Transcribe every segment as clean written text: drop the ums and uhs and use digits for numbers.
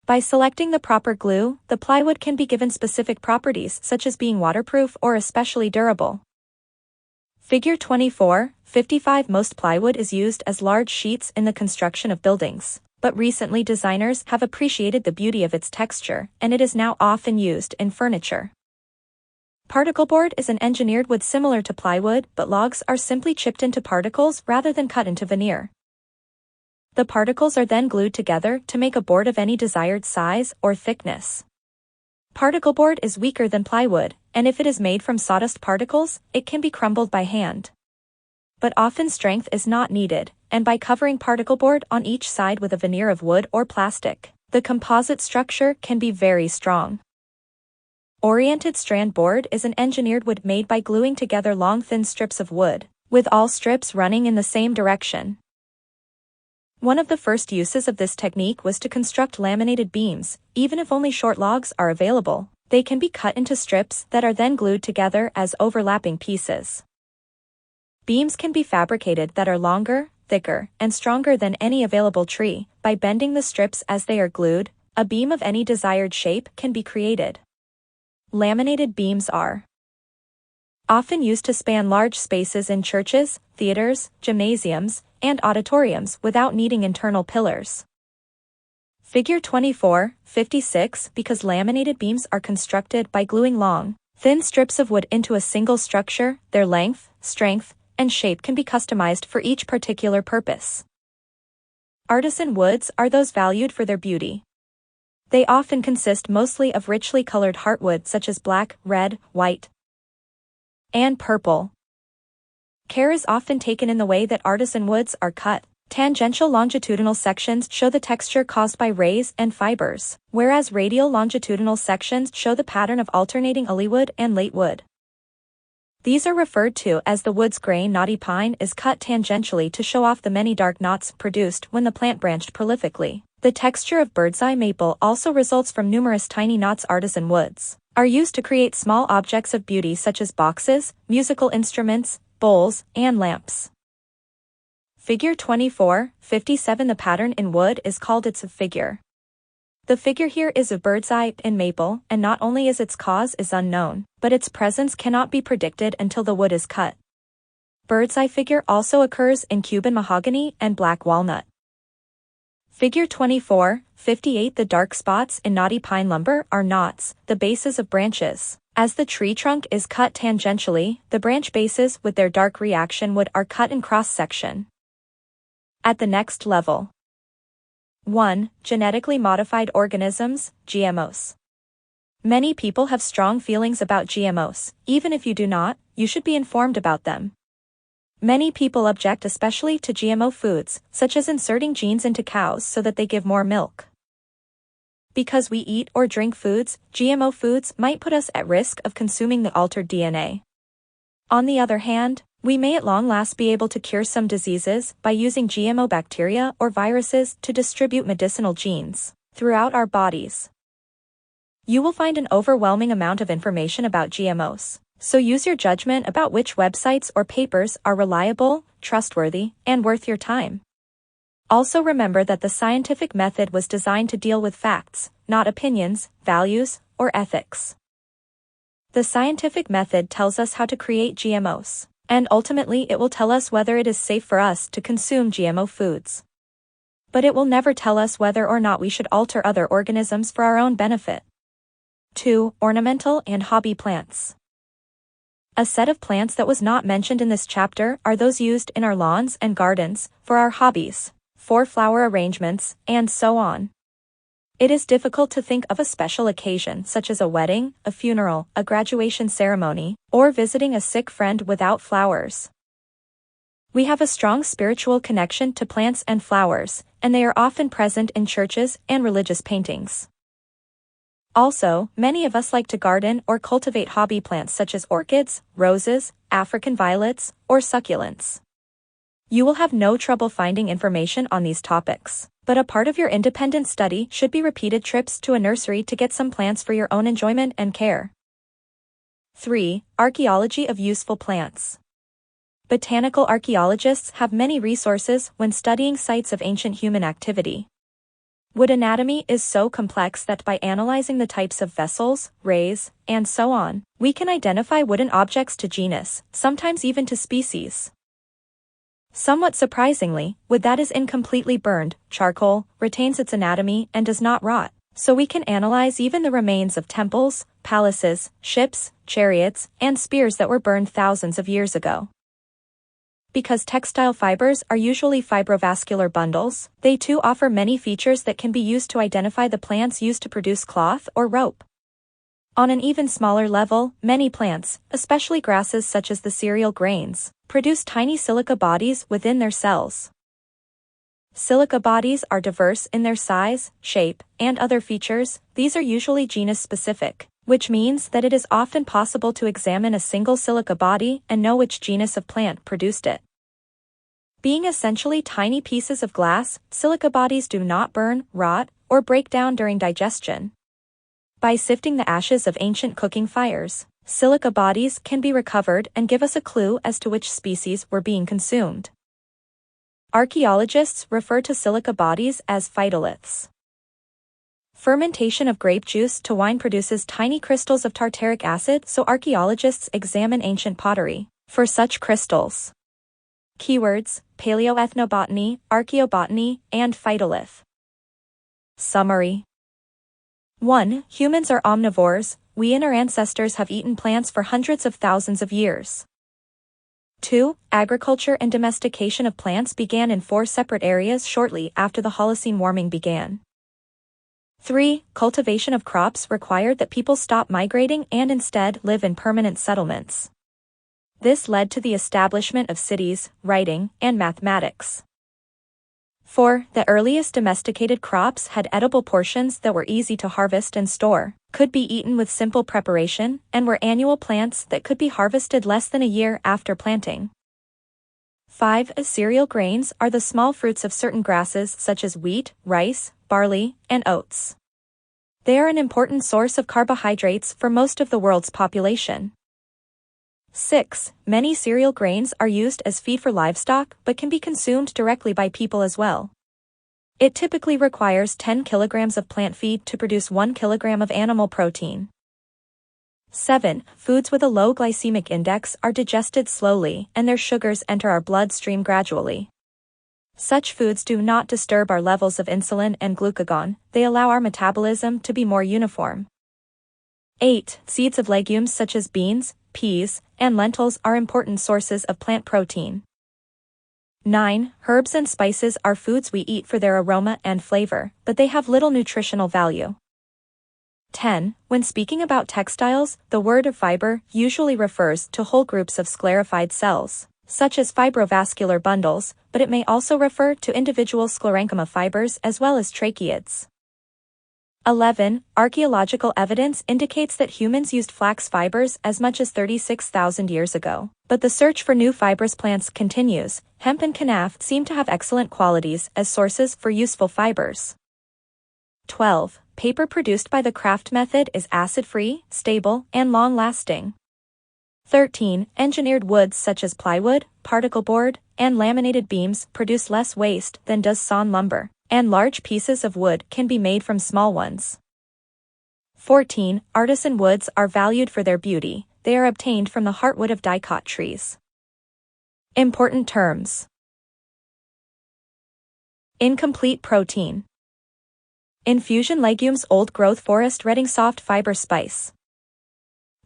By selecting the proper glue, the plywood can be given specific properties such as being waterproof or especially durable. Figure 24:55 Most plywood is used as large sheets in the construction of buildings, but recently designers have appreciated the beauty of its texture, and it is now often used in furniture. Particleboard is an engineered wood similar to plywood, but logs are simply chipped into particles rather than cut into veneer. The particles are then glued together to make a board of any desired size or thickness. Particleboard is weaker than plywood, and if it is made from sawdust particles, it can be crumbled by hand. But often strength is not needed, and by covering particleboard on each side with a veneer of wood or plastic, the composite structure can be very strong. Oriented strand board is an engineered wood made by gluing together long thin strips of wood, with all strips running in the same direction. One of the first uses of this technique was to construct laminated beams. Even if only short logs are available, they can be cut into strips that are then glued together as overlapping pieces. Beams can be fabricated that are longer, thicker, and stronger than any available tree. By bending the strips as they are glued, a beam of any desired shape can be created. Laminated beams are often used to span large spaces in churches, theaters, gymnasiums, and auditoriums without needing internal pillars. Figure 24:56 Because laminated beams are constructed by gluing long, thin strips of wood into a single structure, their length, strength, and shape can be customized for each particular purpose. Artisan woods are those valued for their beauty. They often consist mostly of richly colored heartwood such as black, red, white, and purple. Care is often taken in the way that artisan woods are cut. Tangential longitudinal sections show the texture caused by rays and fibers, whereas radial longitudinal sections show the pattern of alternating early wood and late wood. These are referred to as the wood's grain. Knotty pine is cut tangentially to show off the many dark knots produced when the plant branched prolifically. The texture of birdseye maple also results from numerous tiny knots. Artisan woods are used to create small objects of beauty such as boxes, musical instruments, bowls, and lamps. Figure 24:57 The pattern in wood is called its figure. The figure here is a bird's eye in maple, and not only is its cause is unknown, but its presence cannot be predicted until the wood is cut. Bird's eye figure also occurs in Cuban mahogany and black walnut. Figure 24:58 The dark spots in knotty pine lumber are knots, the bases of branches. As the tree trunk is cut tangentially, the branch bases with their dark reaction wood are cut in cross-section. At the next level. 1. Genetically modified organisms, GMOs. Many people have strong feelings about GMOs. Even if you do not, you should be informed about them. Many people object especially to GMO foods, such as inserting genes into cows so that they give more milk. Because we eat or drink foods, GMO foods might put us at risk of consuming the altered DNA. On the other hand, we may at long last be able to cure some diseases by using GMO bacteria or viruses to distribute medicinal genes throughout our bodies. You will find an overwhelming amount of information about GMOs, so use your judgment about which websites or papers are reliable, trustworthy, and worth your time. Also remember that the scientific method was designed to deal with facts, not opinions, values, or ethics. The scientific method tells us how to create GMOs, and ultimately it will tell us whether it is safe for us to consume GMO foods. But it will never tell us whether or not we should alter other organisms for our own benefit. 2. Ornamental and hobby plants. A set of plants that was not mentioned in this chapter are those used in our lawns and gardens, for our hobbies, for flower arrangements, and so on. It is difficult to think of a special occasion such as a wedding, a funeral, a graduation ceremony, or visiting a sick friend without flowers. We have a strong spiritual connection to plants and flowers, and they are often present in churches and religious paintings. Also, many of us like to garden or cultivate hobby plants such as orchids, roses, African violets, or succulents. You will have no trouble finding information on these topics, but a part of your independent study should be repeated trips to a nursery to get some plants for your own enjoyment and care. 3. Archaeology of useful plants. Botanical archaeologists have many resources when studying sites of ancient human activity. Wood anatomy is so complex that by analyzing the types of vessels, rays, and so on, we can identify wooden objects to genus, sometimes even to species. Somewhat surprisingly, wood that is incompletely burned, charcoal, retains its anatomy and does not rot, so we can analyze even the remains of temples, palaces, ships, chariots, and spears that were burned thousands of years ago. Because textile fibers are usually fibrovascular bundles, they too offer many features that can be used to identify the plants used to produce cloth or rope. On an even smaller level, many plants, especially grasses such as the cereal grains, produce tiny silica bodies within their cells. Silica bodies are diverse in their size, shape, and other features. These are usually genus-specific, which means that it is often possible to examine a single silica body and know which genus of plant produced it. Being essentially tiny pieces of glass, silica bodies do not burn, rot, or break down during digestion. By sifting the ashes of ancient cooking fires, silica bodies can be recovered and give us a clue as to which species were being consumed. Archaeologists refer to silica bodies as phytoliths. Fermentation of grape juice to wine produces tiny crystals of tartaric acid, so archaeologists examine ancient pottery for such crystals. Keywords: paleoethnobotany, archaeobotany, and phytolith. Summary. 1. Humans are omnivores. We and our ancestors have eaten plants for hundreds of thousands of years. 2. Agriculture and domestication of plants began in 4 separate areas shortly after the Holocene warming began. 3. Cultivation of crops required that people stop migrating and instead live in permanent settlements. This led to the establishment of cities, writing, and mathematics. 4. The earliest domesticated crops had edible portions that were easy to harvest and store, could be eaten with simple preparation, and were annual plants that could be harvested less than a year after planting. 5. Cereal grains are the small fruits of certain grasses such as wheat, rice, barley, and oats. They are an important source of carbohydrates for most of the world's population. 6. Many cereal grains are used as feed for livestock but can be consumed directly by people as well. It typically requires 10 kilograms of plant feed to produce 1 kilogram of animal protein. 7. Foods with a low glycemic index are digested slowly and their sugars enter our bloodstream gradually. Such foods do not disturb our levels of insulin and glucagon, they allow our metabolism to be more uniform. 8. Seeds of legumes such as beans, peas, and lentils are important sources of plant protein. 9. Herbs and spices are foods we eat for their aroma and flavor, but they have little nutritional value. 10. When speaking about textiles, the word fiber usually refers to whole groups of sclerified cells, such as fibrovascular bundles, but it may also refer to individual sclerenchyma fibers as well as tracheids. 11. Archaeological evidence indicates that humans used flax fibers as much as 36,000 years ago, but the search for new fibrous plants continues. Hemp and kenaf seem to have excellent qualities as sources for useful fibers. 12. Paper produced by the craft method is acid-free, stable, and long-lasting. 13. Engineered woods such as plywood, particle board, and laminated beams produce less waste than does sawn lumber, and large pieces of wood can be made from small ones. 14. Artisan woods are valued for their beauty. They are obtained from the heartwood of dicot trees. Important terms. Incomplete protein. Infusion legumes, old growth forest redding soft fiber spice.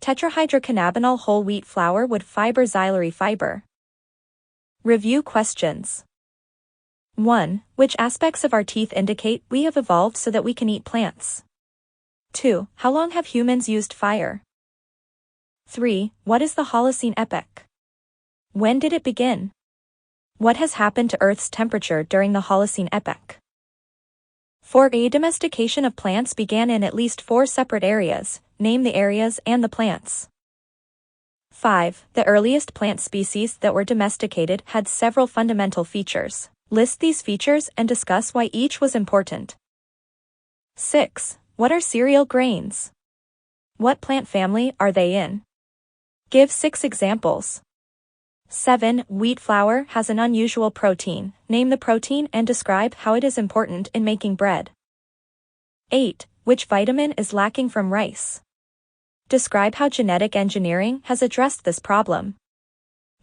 Tetrahydrocannabinol whole wheat flour wood fiber xylary fiber. Review questions. 1. Which aspects of our teeth indicate we have evolved so that we can eat plants? 2. How long have humans used fire? 3. What is the Holocene epoch? When did it begin? What has happened to Earth's temperature during the Holocene epoch? 4. Domestication of plants began in at least 4 separate areas. Name the areas and the plants. 5. The earliest plant species that were domesticated had several fundamental features. List these features and discuss why each was important. 6. What are cereal grains? What plant family are they in? Give 6 examples. 7. Wheat flour has an unusual protein. Name the protein and describe how it is important in making bread. 8. Which vitamin is lacking from rice? Describe how genetic engineering has addressed this problem.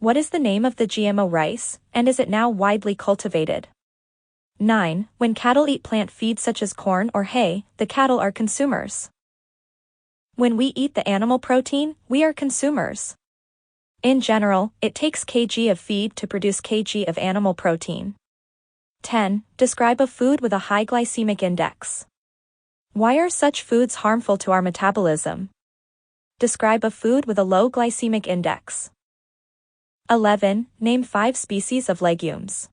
What is the name of the GMO rice, and is it now widely cultivated? 9. When cattle eat plant feed such as corn or hay, the cattle are consumers. When we eat the animal protein, we are consumers. In general, it takes kg of feed to produce kg of animal protein. 10. Describe a food with a high glycemic index. Why are such foods harmful to our metabolism? Describe a food with a low glycemic index. 11. Name 5 species of legumes.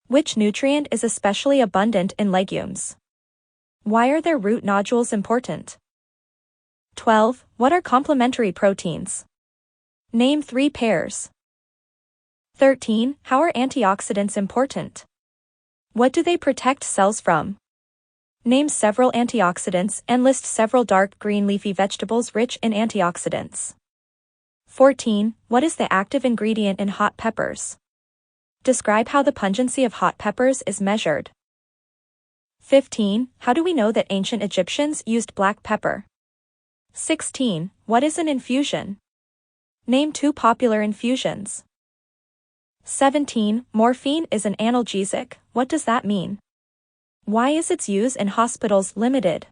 Which nutrient is especially abundant in legumes? Why are their root nodules important? 12. What are complementary proteins? Name 3 pairs. 13. How are antioxidants important? What do they protect cells from? Name several antioxidants and list several dark green leafy vegetables rich in antioxidants. 14. What is the active ingredient in hot peppers? Describe how the pungency of hot peppers is measured. 15. How do we know that ancient Egyptians used black pepper? 16. What is an infusion? Name 2 popular infusions. 17. Morphine is an analgesic. What does that mean? Why is its use in hospitals limited?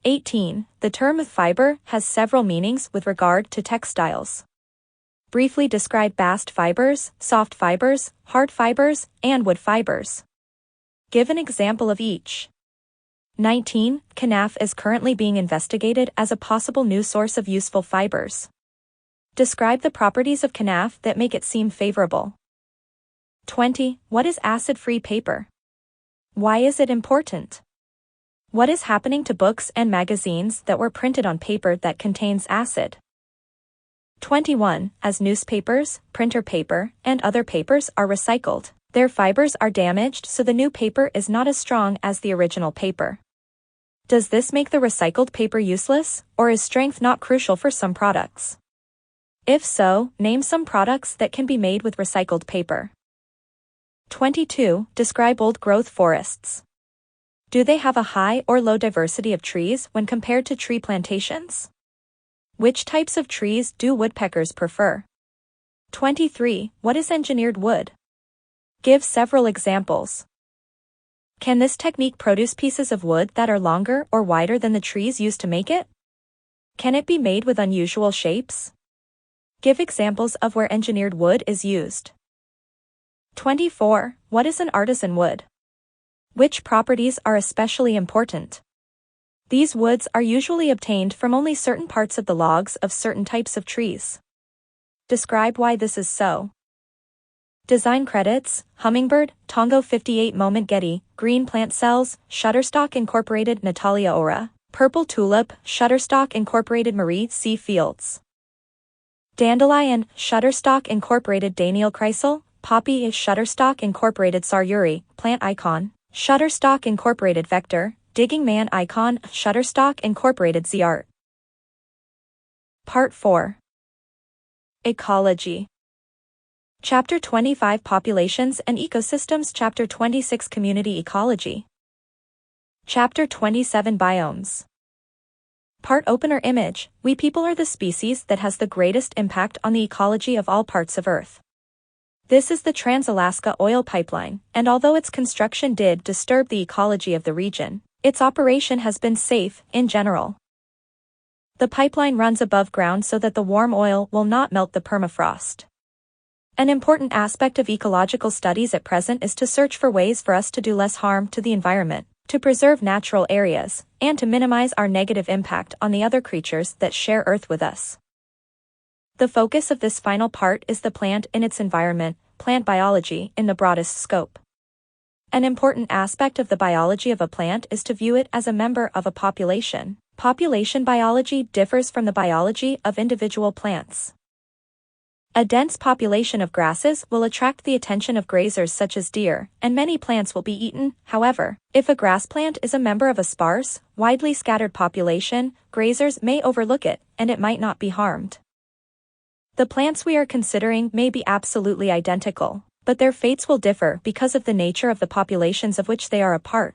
18. The term fiber has several meanings with regard to textiles. Briefly describe bast fibers, soft fibers, hard fibers, and wood fibers. Give an example of each. 19. Kanaf is currently being investigated as a possible new source of useful fibers. Describe the properties of kanaf that make it seem favorable. 20. What is acid-free paper? Why is it important? What is happening to books and magazines that were printed on paper that contains acid? 21. As newspapers, printer paper, and other papers are recycled, their fibers are damaged so the new paper is not as strong as the original paper. Does this make the recycled paper useless, or is strength not crucial for some products? If so, name some products that can be made with recycled paper. 22. Describe old-growth forests. Do they have a high or low diversity of trees when compared to tree plantations? Which types of trees do woodpeckers prefer? 23. What is engineered wood? Give several examples. Can this technique produce pieces of wood that are longer or wider than the trees used to make it? Can it be made with unusual shapes? Give examples of where engineered wood is used. 24. What is an artisan wood? Which properties are especially important? These woods are usually obtained from only certain parts of the logs of certain types of trees. Describe why this is so. Design credits: Hummingbird, Tongo 58 Moment Getty, Green Plant Cells, Shutterstock Incorporated Natalia Ora, Purple Tulip, Shutterstock Incorporated Marie C. Fields. Dandelion, Shutterstock Incorporated Daniel Kreisel, Poppy is Shutterstock Incorporated Saryuri, Plant Icon, Shutterstock Incorporated Vector, Digging Man Icon, Shutterstock Incorporated Z-Art. Part 4. Ecology. Chapter 25 Populations and Ecosystems. Chapter 26 Community Ecology. Chapter 27 Biomes. Part opener image. We people are the species that has the greatest impact on the ecology of all parts of Earth. This is the Trans-Alaska Oil Pipeline, and although its construction did disturb the ecology of the region, its operation has been safe, in general. The pipeline runs above ground so that the warm oil will not melt the permafrost. An important aspect of ecological studies at present is to search for ways for us to do less harm to the environment, to preserve natural areas, and to minimize our negative impact on the other creatures that share Earth with us. The focus of this final part is the plant in its environment, plant biology in the broadest scope. An important aspect of the biology of a plant is to view it as a member of a population. Population biology differs from the biology of individual plants. A dense population of grasses will attract the attention of grazers such as deer, and many plants will be eaten. However, if a grass plant is a member of a sparse, widely scattered population, grazers may overlook it, and it might not be harmed. The plants we are considering may be absolutely identical, but their fates will differ because of the nature of the populations of which they are a part.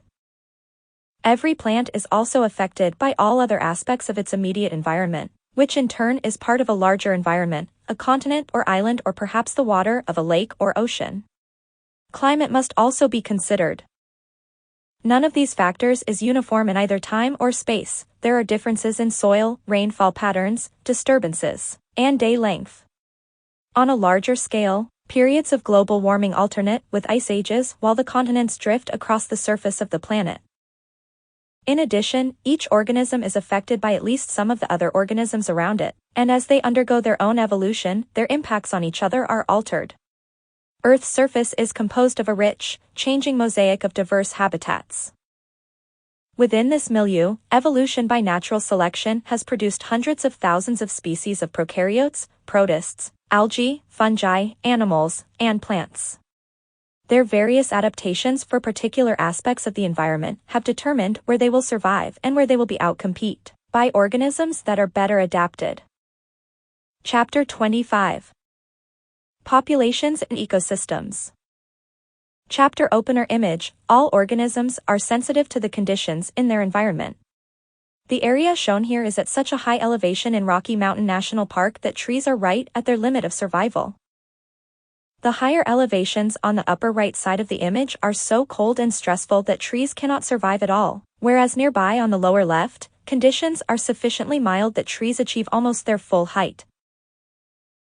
Every plant is also affected by all other aspects of its immediate environment, which in turn is part of a larger environment, a continent or island or perhaps the water of a lake or ocean. Climate must also be considered. None of these factors is uniform in either time or space. There are differences in soil, rainfall patterns, disturbances, and day length. On a larger scale, periods of global warming alternate with ice ages while the continents drift across the surface of the planet. In addition, each organism is affected by at least some of the other organisms around it, and as they undergo their own evolution, their impacts on each other are altered. Earth's surface is composed of a rich, changing mosaic of diverse habitats. Within this milieu, evolution by natural selection has produced hundreds of thousands of species of prokaryotes, protists, algae, fungi, animals, and plants. Their various adaptations for particular aspects of the environment have determined where they will survive and where they will be outcompeted by organisms that are better adapted. Chapter 25. Populations and Ecosystems. Chapter Opener Image. All organisms are sensitive to the conditions in their environment. The area shown here is at such a high elevation in Rocky Mountain National Park that trees are right at their limit of survival. The higher elevations on the upper right side of the image are so cold and stressful that trees cannot survive at all, whereas nearby on the lower left, conditions are sufficiently mild that trees achieve almost their full height.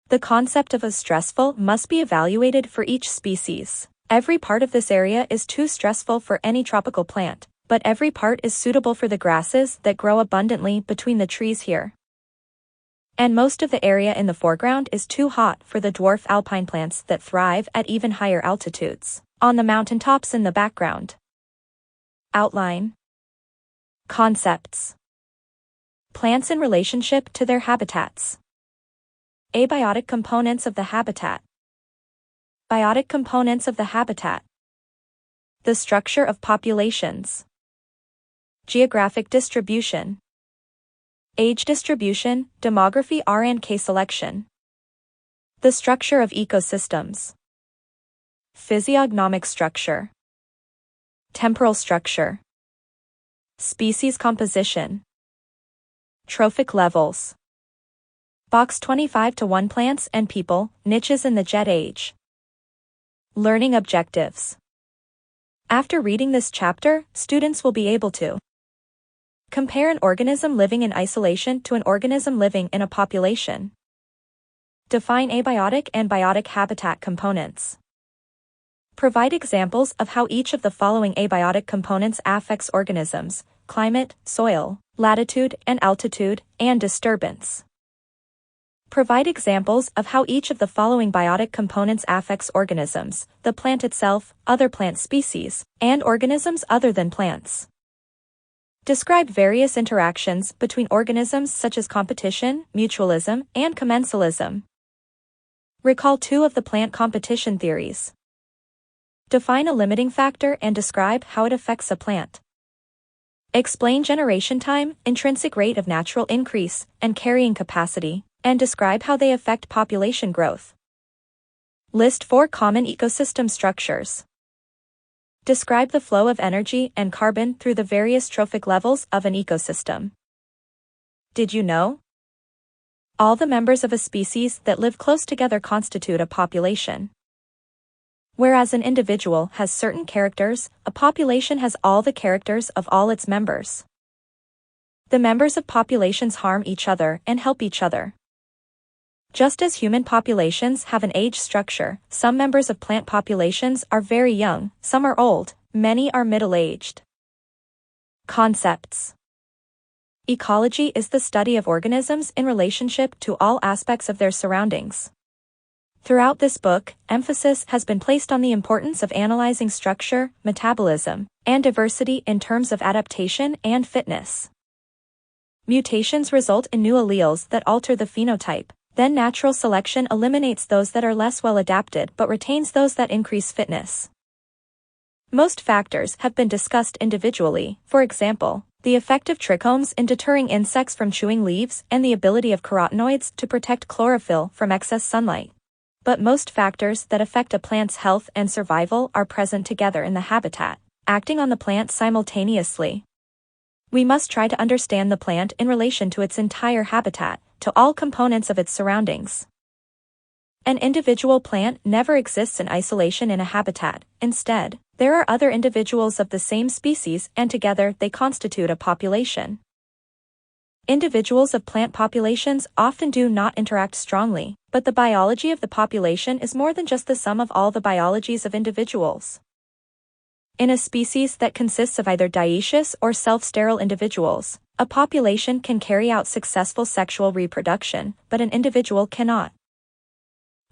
The concept of a stressful must be evaluated for each species. Every part of this area is too stressful for any tropical plant, but every part is suitable for the grasses that grow abundantly between the trees here. And most of the area in the foreground is too hot for the dwarf alpine plants that thrive at even higher altitudes, on the mountaintops in the background. Outline. Concepts. Plants in relationship to their habitats. Abiotic components of the habitat. Biotic components of the habitat. The structure of populations. Geographic distribution. Age distribution, demography R&K selection. The structure of ecosystems. Physiognomic structure. Temporal structure. Species composition. Trophic levels. Box 25 to 1 Plants and People, Niches in the Jet Age. Learning objectives. After reading this chapter, students will be able to compare an organism living in isolation to an organism living in a population. Define abiotic and biotic habitat components. Provide examples of how each of the following abiotic components affects organisms: climate, soil, latitude and altitude, and disturbance. Provide examples of how each of the following biotic components affects organisms: the plant itself, other plant species, and organisms other than plants. Describe various interactions between organisms such as competition, mutualism, and commensalism. Recall 2 of the plant competition theories. Define a limiting factor and describe how it affects a plant. Explain generation time, intrinsic rate of natural increase, and carrying capacity, and describe how they affect population growth. List 4 common ecosystem structures. Describe the flow of energy and carbon through the various trophic levels of an ecosystem. Did you know? All the members of a species that live close together constitute a population. Whereas an individual has certain characters, a population has all the characters of all its members. The members of populations harm each other and help each other. Just as human populations have an age structure, some members of plant populations are very young, some are old, many are middle-aged. Concepts. Ecology is the study of organisms in relationship to all aspects of their surroundings. Throughout this book, emphasis has been placed on the importance of analyzing structure, metabolism, and diversity in terms of adaptation and fitness. Mutations result in new alleles that alter the phenotype, then natural selection eliminates those that are less well adapted but retains those that increase fitness. Most factors have been discussed individually, for example, the effect of trichomes in deterring insects from chewing leaves and the ability of carotenoids to protect chlorophyll from excess sunlight. But most factors that affect a plant's health and survival are present together in the habitat, acting on the plant simultaneously. We must try to understand the plant in relation to its entire habitat, to all components of its surroundings. An individual plant never exists in isolation in a habitat. Instead, there are other individuals of the same species and together they constitute a population. Individuals of plant populations often do not interact strongly, but the biology of the population is more than just the sum of all the biologies of individuals. In a species that consists of either dioecious or self-sterile individuals, a population can carry out successful sexual reproduction, but an individual cannot.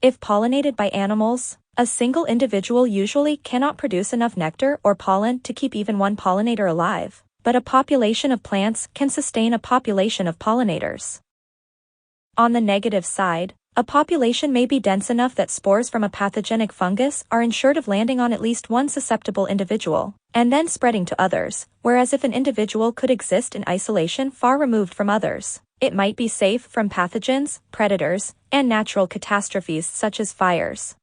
If pollinated by animals, a single individual usually cannot produce enough nectar or pollen to keep even one pollinator alive, but a population of plants can sustain a population of pollinators. On the negative side, a population may be dense enough that spores from a pathogenic fungus are ensured of landing on at least one susceptible individual, and then spreading to others, whereas if an individual could exist in isolation far removed from others, it might be safe from pathogens, predators, and natural catastrophes such as fires.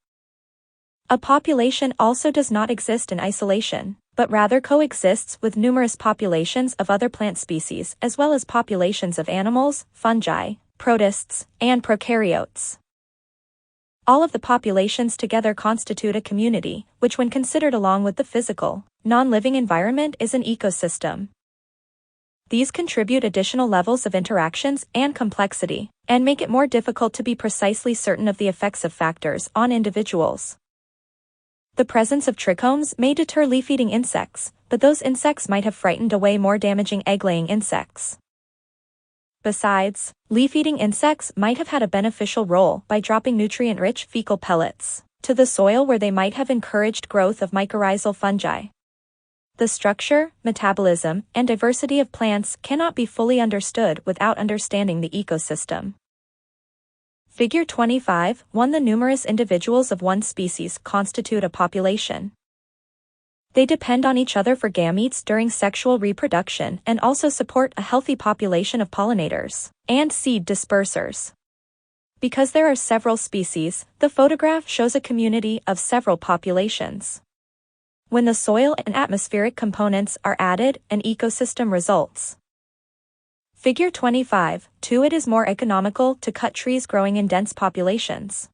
A population also does not exist in isolation, but rather coexists with numerous populations of other plant species as well as populations of animals, fungi, protists, and prokaryotes. All of the populations together constitute a community, which when considered along with the physical, non-living environment is an ecosystem. These contribute additional levels of interactions and complexity, and make it more difficult to be precisely certain of the effects of factors on individuals. The presence of trichomes may deter leaf-eating insects, but those insects might have frightened away more damaging egg-laying insects. Besides, leaf-eating insects might have had a beneficial role by dropping nutrient-rich fecal pellets to the soil where they might have encouraged growth of mycorrhizal fungi. The structure, metabolism, and diversity of plants cannot be fully understood without understanding the ecosystem. Figure 25, 1. The numerous individuals of one species constitute a population. They depend on each other for gametes during sexual reproduction and also support a healthy population of pollinators and seed dispersers. Because there are several species, the photograph shows a community of several populations. When the soil and atmospheric components are added, an ecosystem results. Figure 25, 2. It is more economical to cut trees growing in dense populations.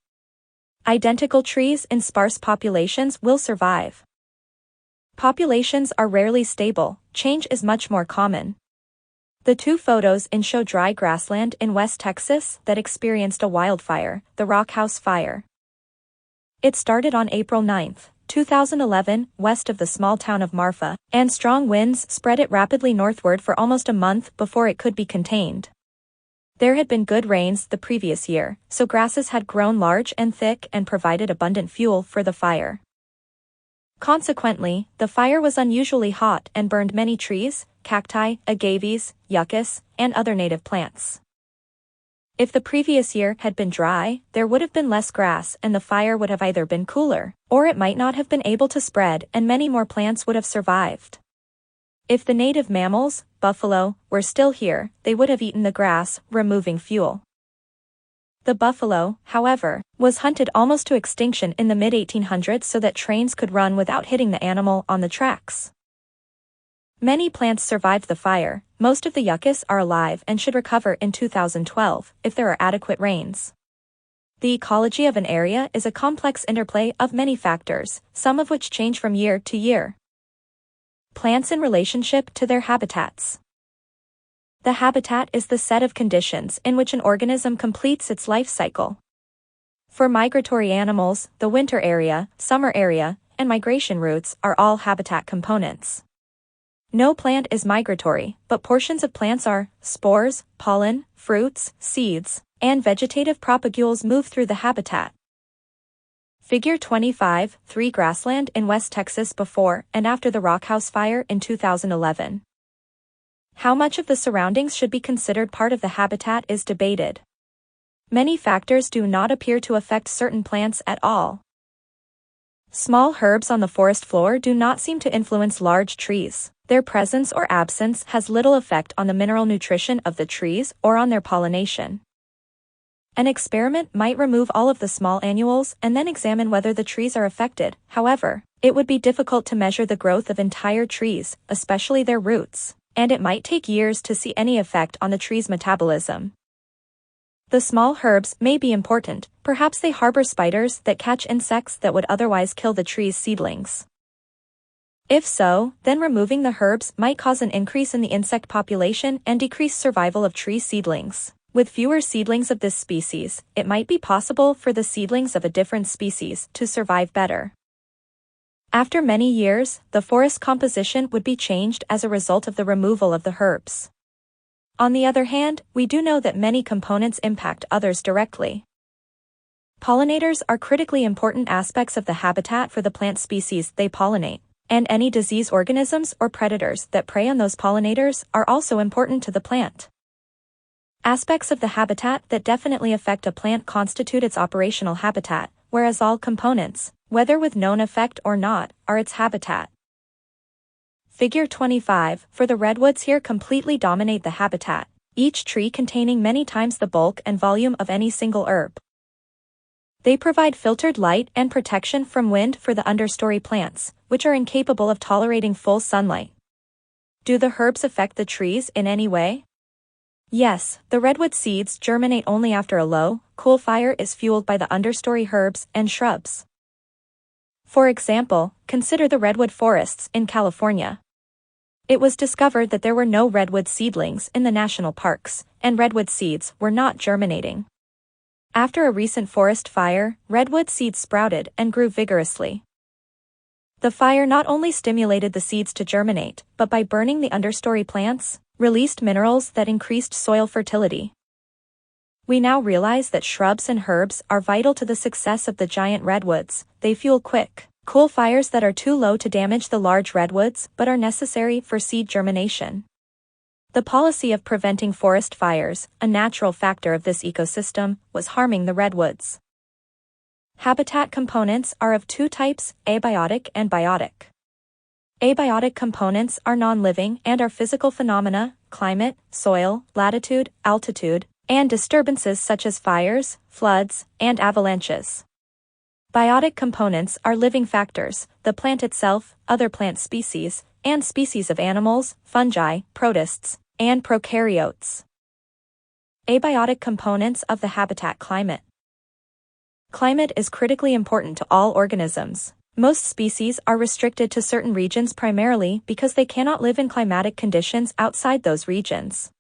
Identical trees in sparse populations will survive. Populations are rarely stable, change is much more common. The two photos show dry grassland in West Texas that experienced a wildfire, the Rock House Fire. It started on April 9, 2011, west of the small town of Marfa, and strong winds spread it rapidly northward for almost a month before it could be contained. There had been good rains the previous year, so grasses had grown large and thick and provided abundant fuel for the fire. Consequently, the fire was unusually hot and burned many trees, cacti, agaves, yuccas, and other native plants. If the previous year had been dry, there would have been less grass and the fire would have either been cooler, or it might not have been able to spread and many more plants would have survived. If the native mammals, buffalo, were still here, they would have eaten the grass, removing fuel. The buffalo, however, was hunted almost to extinction in the mid-1800s so that trains could run without hitting the animal on the tracks. Many plants survived the fire. Most of the yuccas are alive and should recover in 2012 if there are adequate rains. The ecology of an area is a complex interplay of many factors, some of which change from year to year. Plants in relationship to their habitats. The habitat is the set of conditions in which an organism completes its life cycle. For migratory animals, the winter area, summer area, and migration routes are all habitat components. No plant is migratory, but portions of plants are. Spores, pollen, fruits, seeds, and vegetative propagules move through the habitat. Figure 25, 3. Grassland in West Texas before and after the Rock House Fire in 2011. How much of the surroundings should be considered part of the habitat is debated. Many factors do not appear to affect certain plants at all. Small herbs on the forest floor do not seem to influence large trees. Their presence or absence has little effect on the mineral nutrition of the trees or on their pollination. An experiment might remove all of the small annuals and then examine whether the trees are affected. However, it would be difficult to measure the growth of entire trees, especially their roots, and it might take years to see any effect on the tree's metabolism. The small herbs may be important, perhaps they harbor spiders that catch insects that would otherwise kill the tree's seedlings. If so, then removing the herbs might cause an increase in the insect population and decrease survival of tree seedlings. With fewer seedlings of this species, it might be possible for the seedlings of a different species to survive better. After many years, the forest composition would be changed as a result of the removal of the herbs. On the other hand, we do know that many components impact others directly. Pollinators are critically important aspects of the habitat for the plant species they pollinate, and any disease organisms or predators that prey on those pollinators are also important to the plant. Aspects of the habitat that definitely affect a plant constitute its operational habitat, whereas all components, whether with known effect or not, are its habitat. Figure 25, for the redwoods here completely dominate the habitat, each tree containing many times the bulk and volume of any single herb. They provide filtered light and protection from wind for the understory plants, which are incapable of tolerating full sunlight. Do the herbs affect the trees in any way? Yes, the redwood seeds germinate only after a low, cool fire is fueled by the understory herbs and shrubs. For example, consider the redwood forests in California. It was discovered that there were no redwood seedlings in the national parks, and redwood seeds were not germinating. After a recent forest fire, redwood seeds sprouted and grew vigorously. The fire not only stimulated the seeds to germinate, but by burning the understory plants, released minerals that increased soil fertility. We now realize that shrubs and herbs are vital to the success of the giant redwoods. They fuel quick, cool fires that are too low to damage the large redwoods but are necessary for seed germination. The policy of preventing forest fires, a natural factor of this ecosystem, was harming the redwoods. Habitat components are of two types, abiotic and biotic. Abiotic components are non-living and are physical phenomena, climate, soil, latitude, altitude, and disturbances such as fires, floods, and avalanches. Biotic components are living factors, the plant itself, other plant species, and species of animals, fungi, protists, and prokaryotes. Abiotic components of the habitat climate. Climate is critically important to all organisms. Most species are restricted to certain regions primarily because they cannot live in climatic conditions outside those regions.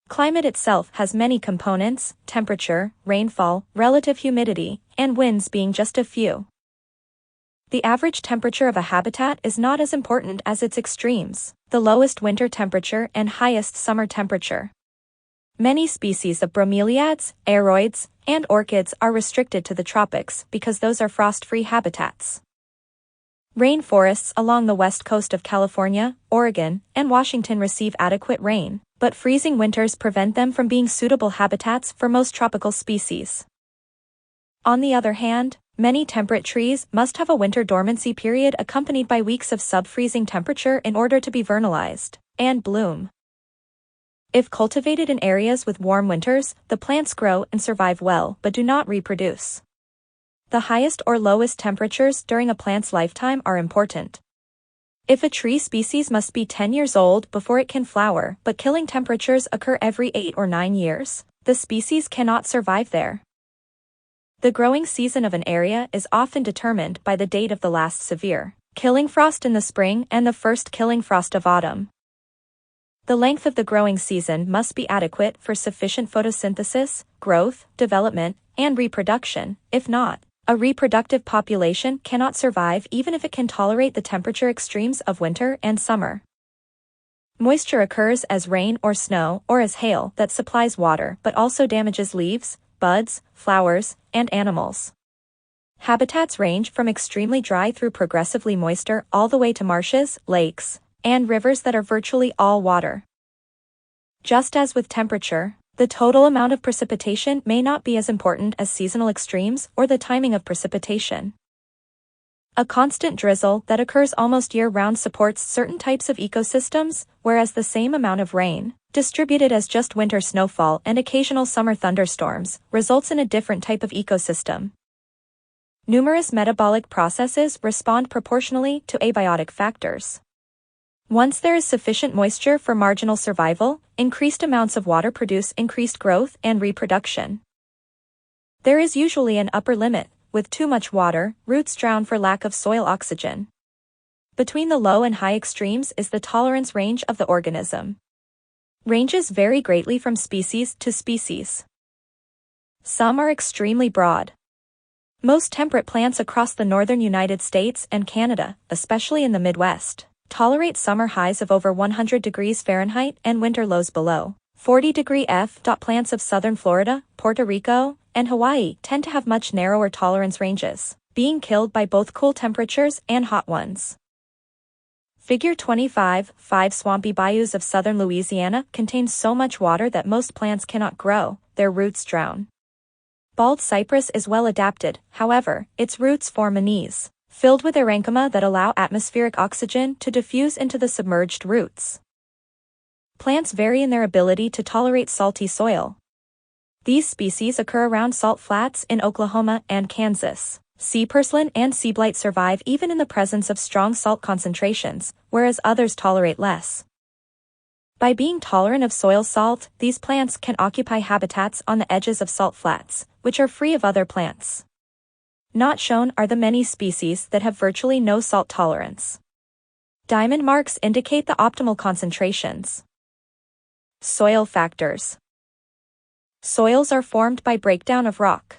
Climate itself has many components, temperature, rainfall, relative humidity, and winds being just a few. The average temperature of a habitat is not as important as its extremes, the lowest winter temperature and highest summer temperature. Many species of bromeliads, aroids, and orchids are restricted to the tropics because those are frost-free habitats. Rainforests along the west coast of California, Oregon, and Washington receive adequate rain, but freezing winters prevent them from being suitable habitats for most tropical species. On the other hand, many temperate trees must have a winter dormancy period accompanied by weeks of sub-freezing temperature in order to be vernalized and bloom. If cultivated in areas with warm winters, the plants grow and survive well but do not reproduce. The highest or lowest temperatures during a plant's lifetime are important. If a tree species must be 10 years old before it can flower, but killing temperatures occur every 8 or 9 years, the species cannot survive there. The growing season of an area is often determined by the date of the last severe killing frost in the spring and the first killing frost of autumn. The length of the growing season must be adequate for sufficient photosynthesis, growth, development, and reproduction. If not, a reproductive population cannot survive even if it can tolerate the temperature extremes of winter and summer. Moisture occurs as rain or snow or as hail that supplies water but also damages leaves, buds, flowers, and animals. Habitats range from extremely dry through progressively moister all the way to marshes, lakes, and rivers that are virtually all water. Just as with temperature, the total amount of precipitation may not be as important as seasonal extremes or the timing of precipitation. A constant drizzle that occurs almost year-round supports certain types of ecosystems, whereas the same amount of rain, distributed as just winter snowfall and occasional summer thunderstorms, results in a different type of ecosystem. Numerous metabolic processes respond proportionally to abiotic factors. Once there is sufficient moisture for marginal survival, increased amounts of water produce increased growth and reproduction. There is usually an upper limit. With too much water, roots drown for lack of soil oxygen. Between the low and high extremes is the tolerance range of the organism. Ranges vary greatly from species to species. Some are extremely broad. Most temperate plants across the northern United States and Canada, especially in the Midwest, tolerate summer highs of over 100 degrees Fahrenheit and winter lows below 40 F. Plants of southern Florida, Puerto Rico, and Hawaii tend to have much narrower tolerance ranges, being killed by both cool temperatures and hot ones. Figure 25, 5 swampy bayous of southern Louisiana contain so much water that most plants cannot grow, their roots drown. Bald cypress is well adapted, however, its roots form a knees, filled with parenchyma that allow atmospheric oxygen to diffuse into the submerged roots. Plants vary in their ability to tolerate salty soil. These species occur around salt flats in Oklahoma and Kansas. Sea purslane and sea blight survive even in the presence of strong salt concentrations, whereas others tolerate less. By being tolerant of soil salt, these plants can occupy habitats on the edges of salt flats, which are free of other plants. Not shown are the many species that have virtually no salt tolerance. Diamond marks indicate the optimal concentrations. Soil factors. Soils are formed by breakdown of rock.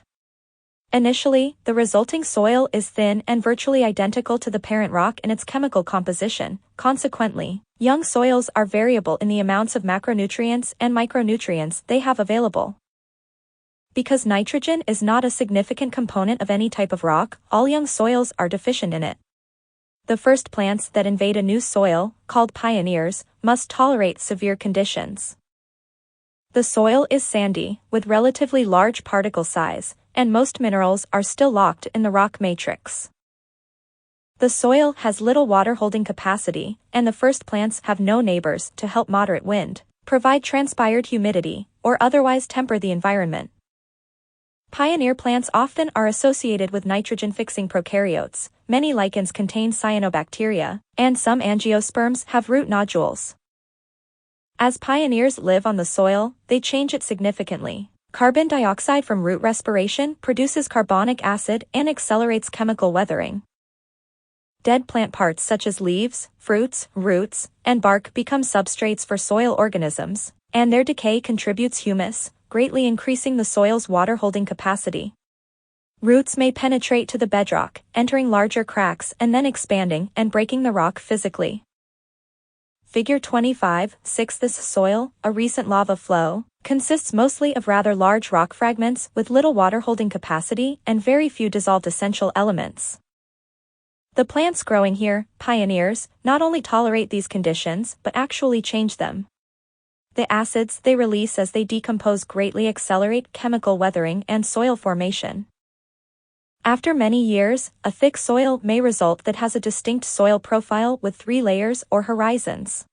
Initially, the resulting soil is thin and virtually identical to the parent rock in its chemical composition. Consequently, young soils are variable in the amounts of macronutrients and micronutrients they have available. Because nitrogen is not a significant component of any type of rock, all young soils are deficient in it. The first plants that invade a new soil, called pioneers, must tolerate severe conditions. The soil is sandy, with relatively large particle size, and most minerals are still locked in the rock matrix. The soil has little water-holding capacity, and the first plants have no neighbors to help moderate wind, provide transpired humidity, or otherwise temper the environment. Pioneer plants often are associated with nitrogen-fixing prokaryotes. Many lichens contain cyanobacteria, and some angiosperms have root nodules. As pioneers live on the soil, they change it significantly. Carbon dioxide from root respiration produces carbonic acid and accelerates chemical weathering. Dead plant parts such as leaves, fruits, roots, and bark become substrates for soil organisms, and their decay contributes humus, greatly increasing the soil's water-holding capacity. Roots may penetrate to the bedrock, entering larger cracks and then expanding and breaking the rock physically. Figure 25, 6. This soil, a recent lava flow, consists mostly of rather large rock fragments with little water-holding capacity and very few dissolved essential elements. The plants growing here, pioneers, not only tolerate these conditions but actually change them. The acids they release as they decompose greatly accelerate chemical weathering and soil formation. After many years, a thick soil may result that has a distinct soil profile with 3 layers or horizons.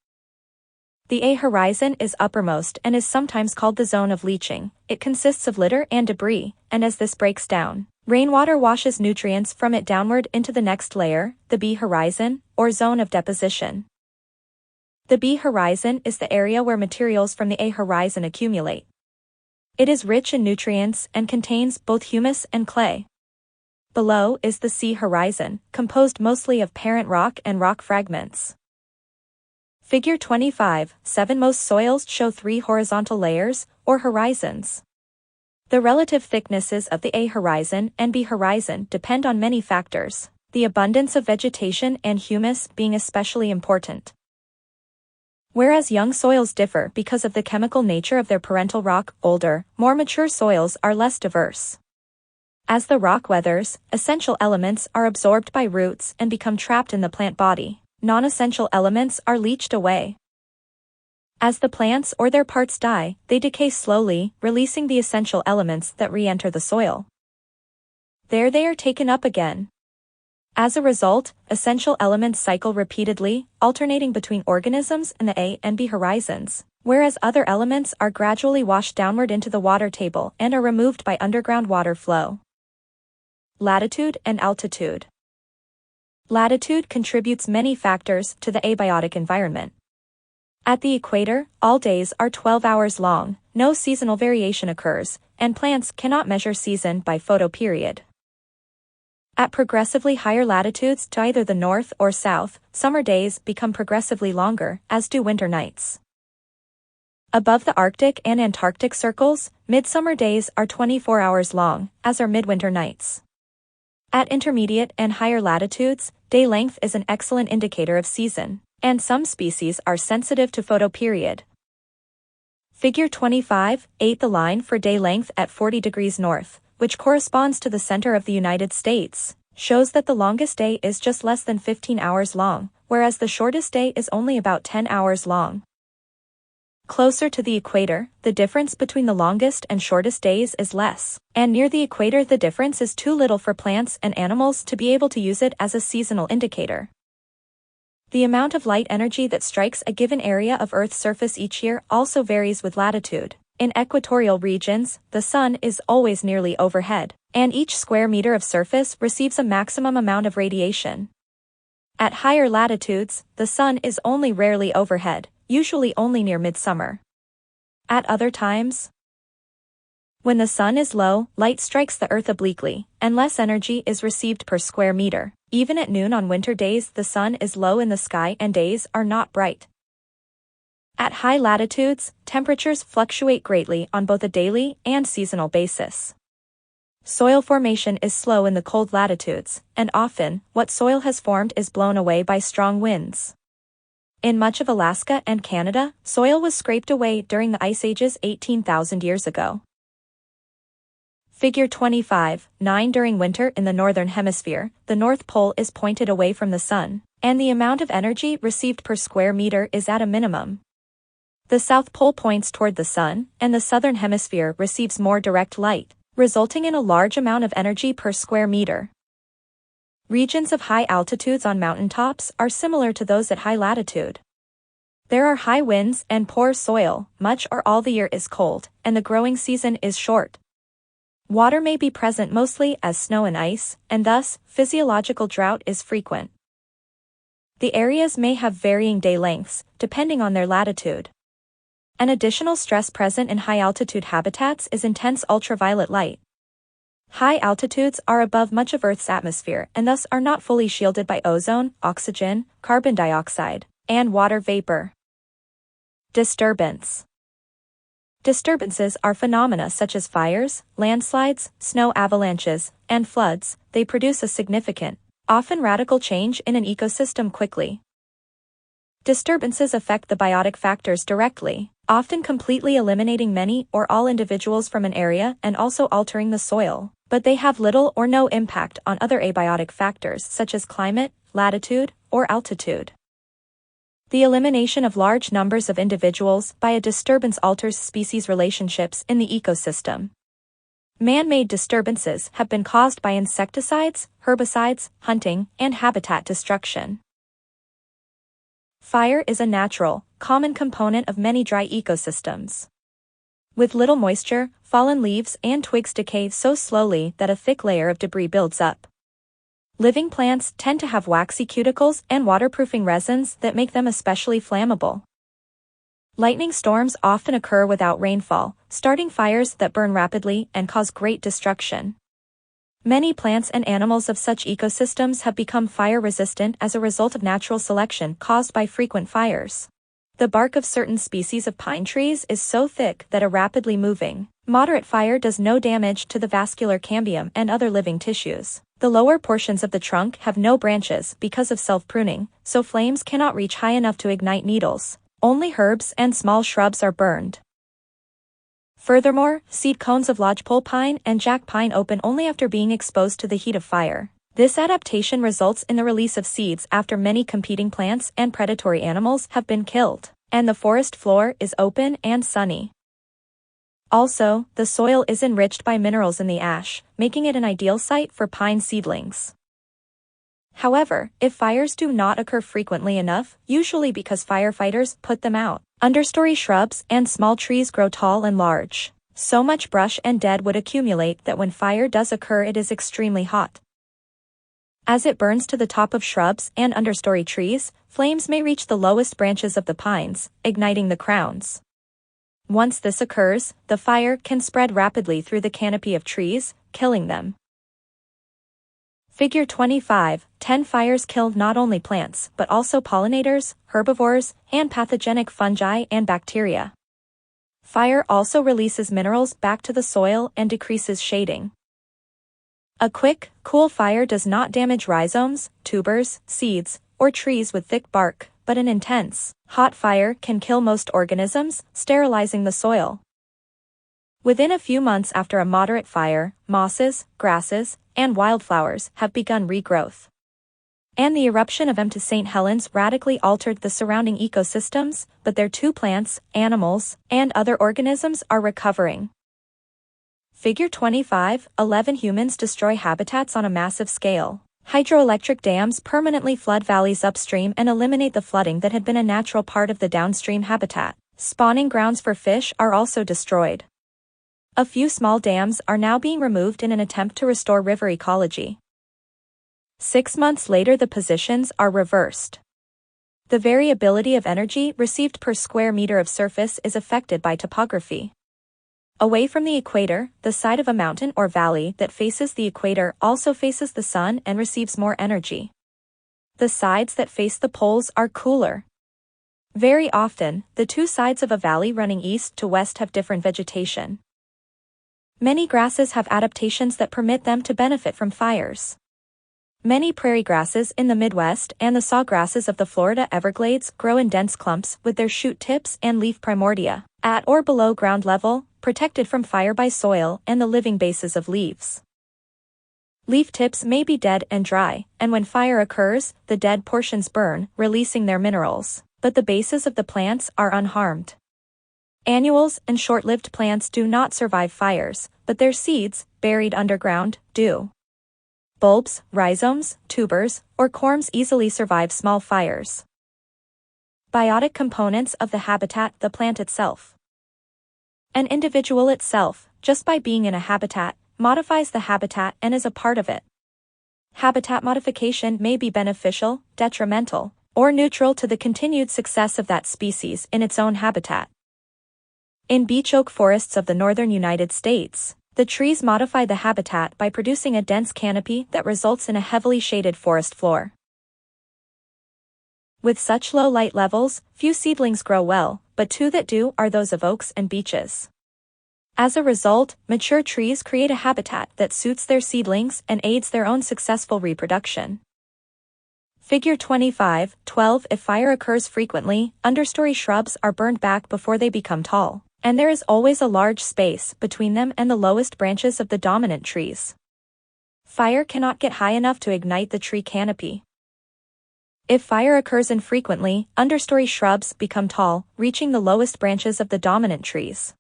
The A horizon is uppermost and is sometimes called the zone of leaching. It consists of litter and debris, and as this breaks down, rainwater washes nutrients from it downward into the next layer, the B horizon, or zone of deposition. The B horizon is the area where materials from the A horizon accumulate. It is rich in nutrients and contains both humus and clay. Below is the C horizon, composed mostly of parent rock and rock fragments. Figure 25, 7. Most soils show 3 horizontal layers, or horizons. The relative thicknesses of the A horizon and B horizon depend on many factors, the abundance of vegetation and humus being especially important. Whereas young soils differ because of the chemical nature of their parental rock, older, more mature soils are less diverse. As the rock weathers, essential elements are absorbed by roots and become trapped in the plant body. Non-essential elements are leached away. As the plants or their parts die, they decay slowly, releasing the essential elements that re-enter the soil. There they are taken up again. As a result, essential elements cycle repeatedly, alternating between organisms in the A and B horizons, whereas other elements are gradually washed downward into the water table and are removed by underground water flow. Latitude and altitude. Latitude contributes many factors to the abiotic environment. At the equator, all days are 12 hours long, no seasonal variation occurs, and plants cannot measure season by photoperiod. At progressively higher latitudes to either the north or south, summer days become progressively longer, as do winter nights. Above the Arctic and Antarctic circles, midsummer days are 24 hours long, as are midwinter nights. At intermediate and higher latitudes, day length is an excellent indicator of season, and some species are sensitive to photoperiod. Figure 25, 8. The line for day length at 40 degrees north, which corresponds to the center of the United States, shows that the longest day is just less than 15 hours long, whereas the shortest day is only about 10 hours long. Closer to the equator, the difference between the longest and shortest days is less, and near the equator the difference is too little for plants and animals to be able to use it as a seasonal indicator. The amount of light energy that strikes a given area of Earth's surface each year also varies with latitude. In equatorial regions, the sun is always nearly overhead, and each square meter of surface receives a maximum amount of radiation. At higher latitudes, the sun is only rarely overhead, usually only near midsummer. At other times, when the sun is low, light strikes the Earth obliquely, and less energy is received per square meter. Even at noon on winter days the sun is low in the sky and days are not bright. At high latitudes, temperatures fluctuate greatly on both a daily and seasonal basis. Soil formation is slow in the cold latitudes, and often, what soil has formed is blown away by strong winds. In much of Alaska and Canada, soil was scraped away during the ice ages 18,000 years ago. Figure 25, 9. During winter in the northern hemisphere, the North Pole is pointed away from the sun, and the amount of energy received per square meter is at a minimum. The South Pole points toward the sun, and the southern hemisphere receives more direct light, resulting in a large amount of energy per square meter. Regions of high altitudes on mountaintops are similar to those at high latitude. There are high winds and poor soil, much or all the year is cold, and the growing season is short. Water may be present mostly as snow and ice, and thus, physiological drought is frequent. The areas may have varying day lengths, depending on their latitude. An additional stress present in high-altitude habitats is intense ultraviolet light. High altitudes are above much of Earth's atmosphere and thus are not fully shielded by ozone, oxygen, carbon dioxide, and water vapor. Disturbance. Disturbances are phenomena such as fires, landslides, snow avalanches, and floods. They produce a significant, often radical change in an ecosystem quickly. Disturbances affect the biotic factors directly, often completely eliminating many or all individuals from an area and also altering the soil, but they have little or no impact on other abiotic factors such as climate, latitude, or altitude. The elimination of large numbers of individuals by a disturbance alters species relationships in the ecosystem. Man-made disturbances have been caused by insecticides, herbicides, hunting, and habitat destruction. Fire is a natural, common component of many dry ecosystems. With little moisture, fallen leaves and twigs decay so slowly that a thick layer of debris builds up. Living plants tend to have waxy cuticles and waterproofing resins that make them especially flammable. Lightning storms often occur without rainfall, starting fires that burn rapidly and cause great destruction. Many plants and animals of such ecosystems have become fire-resistant as a result of natural selection caused by frequent fires. The bark of certain species of pine trees is so thick that a rapidly moving, moderate fire does no damage to the vascular cambium and other living tissues. The lower portions of the trunk have no branches because of self-pruning, so flames cannot reach high enough to ignite needles. Only herbs and small shrubs are burned. Furthermore, seed cones of lodgepole pine and jack pine open only after being exposed to the heat of fire. This adaptation results in the release of seeds after many competing plants and predatory animals have been killed, and the forest floor is open and sunny. Also, the soil is enriched by minerals in the ash, making it an ideal site for pine seedlings. However, if fires do not occur frequently enough, usually because firefighters put them out, understory shrubs and small trees grow tall and large. So much brush and dead wood accumulate that when fire does occur it is extremely hot. As it burns to the top of shrubs and understory trees, flames may reach the lowest branches of the pines, igniting the crowns. Once this occurs, the fire can spread rapidly through the canopy of trees, killing them. Figure 25, 10 fires kill not only plants but also pollinators, herbivores, and pathogenic fungi and bacteria. Fire also releases minerals back to the soil and decreases shading. A quick, cool fire does not damage rhizomes, tubers, seeds, or trees with thick bark, but an intense, hot fire can kill most organisms, sterilizing the soil. Within a few months after a moderate fire, mosses, grasses, and wildflowers have begun regrowth. And the eruption of Mt. St. Helens radically altered the surrounding ecosystems, but their two plants, animals, and other organisms are recovering. Figure 25, 11 humans destroy habitats on a massive scale. Hydroelectric dams permanently flood valleys upstream and eliminate the flooding that had been a natural part of the downstream habitat. Spawning grounds for fish are also destroyed. A few small dams are now being removed in an attempt to restore river ecology. 6 months later, the positions are reversed. The variability of energy received per square meter of surface is affected by topography. Away from the equator, the side of a mountain or valley that faces the equator also faces the sun and receives more energy. The sides that face the poles are cooler. Very often, the two sides of a valley running east to west have different vegetation. Many grasses have adaptations that permit them to benefit from fires. Many prairie grasses in the Midwest and the sawgrasses of the Florida Everglades grow in dense clumps with their shoot tips and leaf primordia, at or below ground level, protected from fire by soil and the living bases of leaves. Leaf tips may be dead and dry, and when fire occurs, the dead portions burn, releasing their minerals, but the bases of the plants are unharmed. Annuals and short-lived plants do not survive fires, but their seeds, buried underground, do. Bulbs, rhizomes, tubers, or corms easily survive small fires. Biotic components of the habitat, the plant itself. An individual itself, just by being in a habitat, modifies the habitat and is a part of it. Habitat modification may be beneficial, detrimental, or neutral to the continued success of that species in its own habitat. In beech oak forests of the northern United States, the trees modify the habitat by producing a dense canopy that results in a heavily shaded forest floor. With such low light levels, few seedlings grow well, but two that do are those of oaks and beeches. As a result, mature trees create a habitat that suits their seedlings and aids their own successful reproduction. Figure 25, 12 If fire occurs frequently, understory shrubs are burned back before they become tall, and there is always a large space between them and the lowest branches of the dominant trees. Fire cannot get high enough to ignite the tree canopy. If fire occurs infrequently, understory shrubs become tall, reaching the lowest branches of the dominant trees.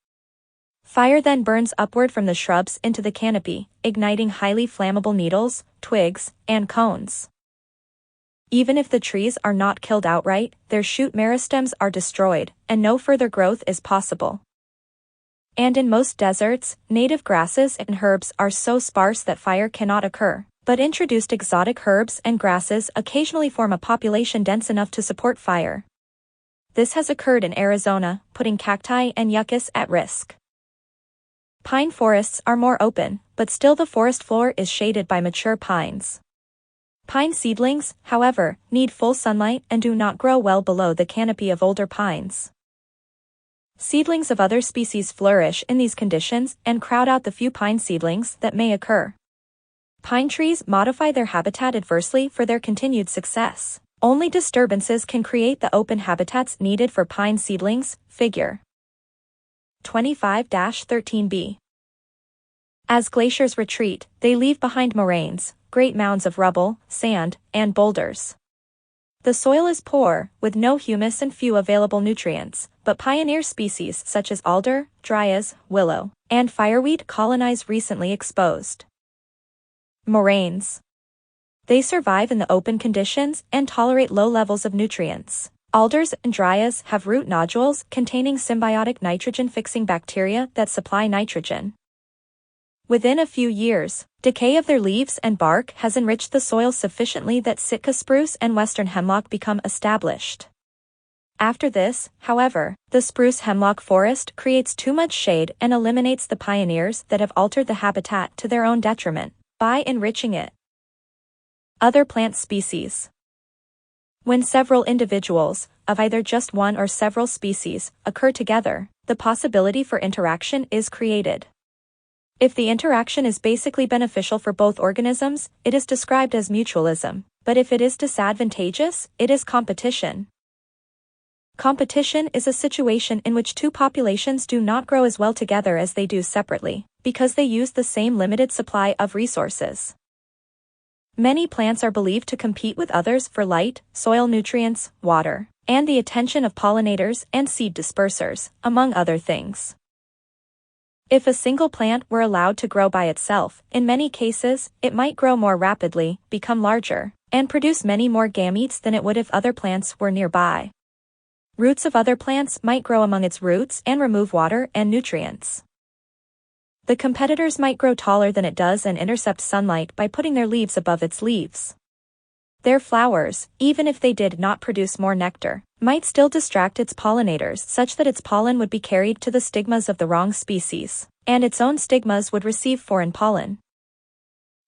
Fire then burns upward from the shrubs into the canopy, igniting highly flammable needles, twigs, and cones. Even if the trees are not killed outright, their shoot meristems are destroyed, and no further growth is possible. And in most deserts, native grasses and herbs are so sparse that fire cannot occur. But introduced exotic herbs and grasses occasionally form a population dense enough to support fire. This has occurred in Arizona, putting cacti and yuccas at risk. Pine forests are more open, but still the forest floor is shaded by mature pines. Pine seedlings, however, need full sunlight and do not grow well below the canopy of older pines. Seedlings of other species flourish in these conditions and crowd out the few pine seedlings that may occur. Pine trees modify their habitat adversely for their continued success. Only disturbances can create the open habitats needed for pine seedlings. Figure 25-13b. As glaciers retreat, they leave behind moraines, great mounds of rubble, sand, and boulders. The soil is poor, with no humus and few available nutrients, but pioneer species such as alder, dryas, willow, and fireweed colonize recently exposed moraines. They survive in the open conditions and tolerate low levels of nutrients. Alders and dryas have root nodules containing symbiotic nitrogen-fixing bacteria that supply nitrogen. Within a few years, decay of their leaves and bark has enriched the soil sufficiently that Sitka spruce and western hemlock become established. After this, however, the spruce-hemlock forest creates too much shade and eliminates the pioneers that have altered the habitat to their own detriment by enriching it. Other plant species. When several individuals, of either just one or several species, occur together, the possibility for interaction is created. If the interaction is basically beneficial for both organisms, it is described as mutualism, but if it is disadvantageous, it is competition. Competition is a situation in which two populations do not grow as well together as they do separately, because they use the same limited supply of resources. Many plants are believed to compete with others for light, soil nutrients, water, and the attention of pollinators and seed dispersers, among other things. If a single plant were allowed to grow by itself, in many cases, it might grow more rapidly, become larger, and produce many more gametes than it would if other plants were nearby. Roots of other plants might grow among its roots and remove water and nutrients. The competitors might grow taller than it does and intercept sunlight by putting their leaves above its leaves. Their flowers, even if they did not produce more nectar, might still distract its pollinators such that its pollen would be carried to the stigmas of the wrong species, and its own stigmas would receive foreign pollen.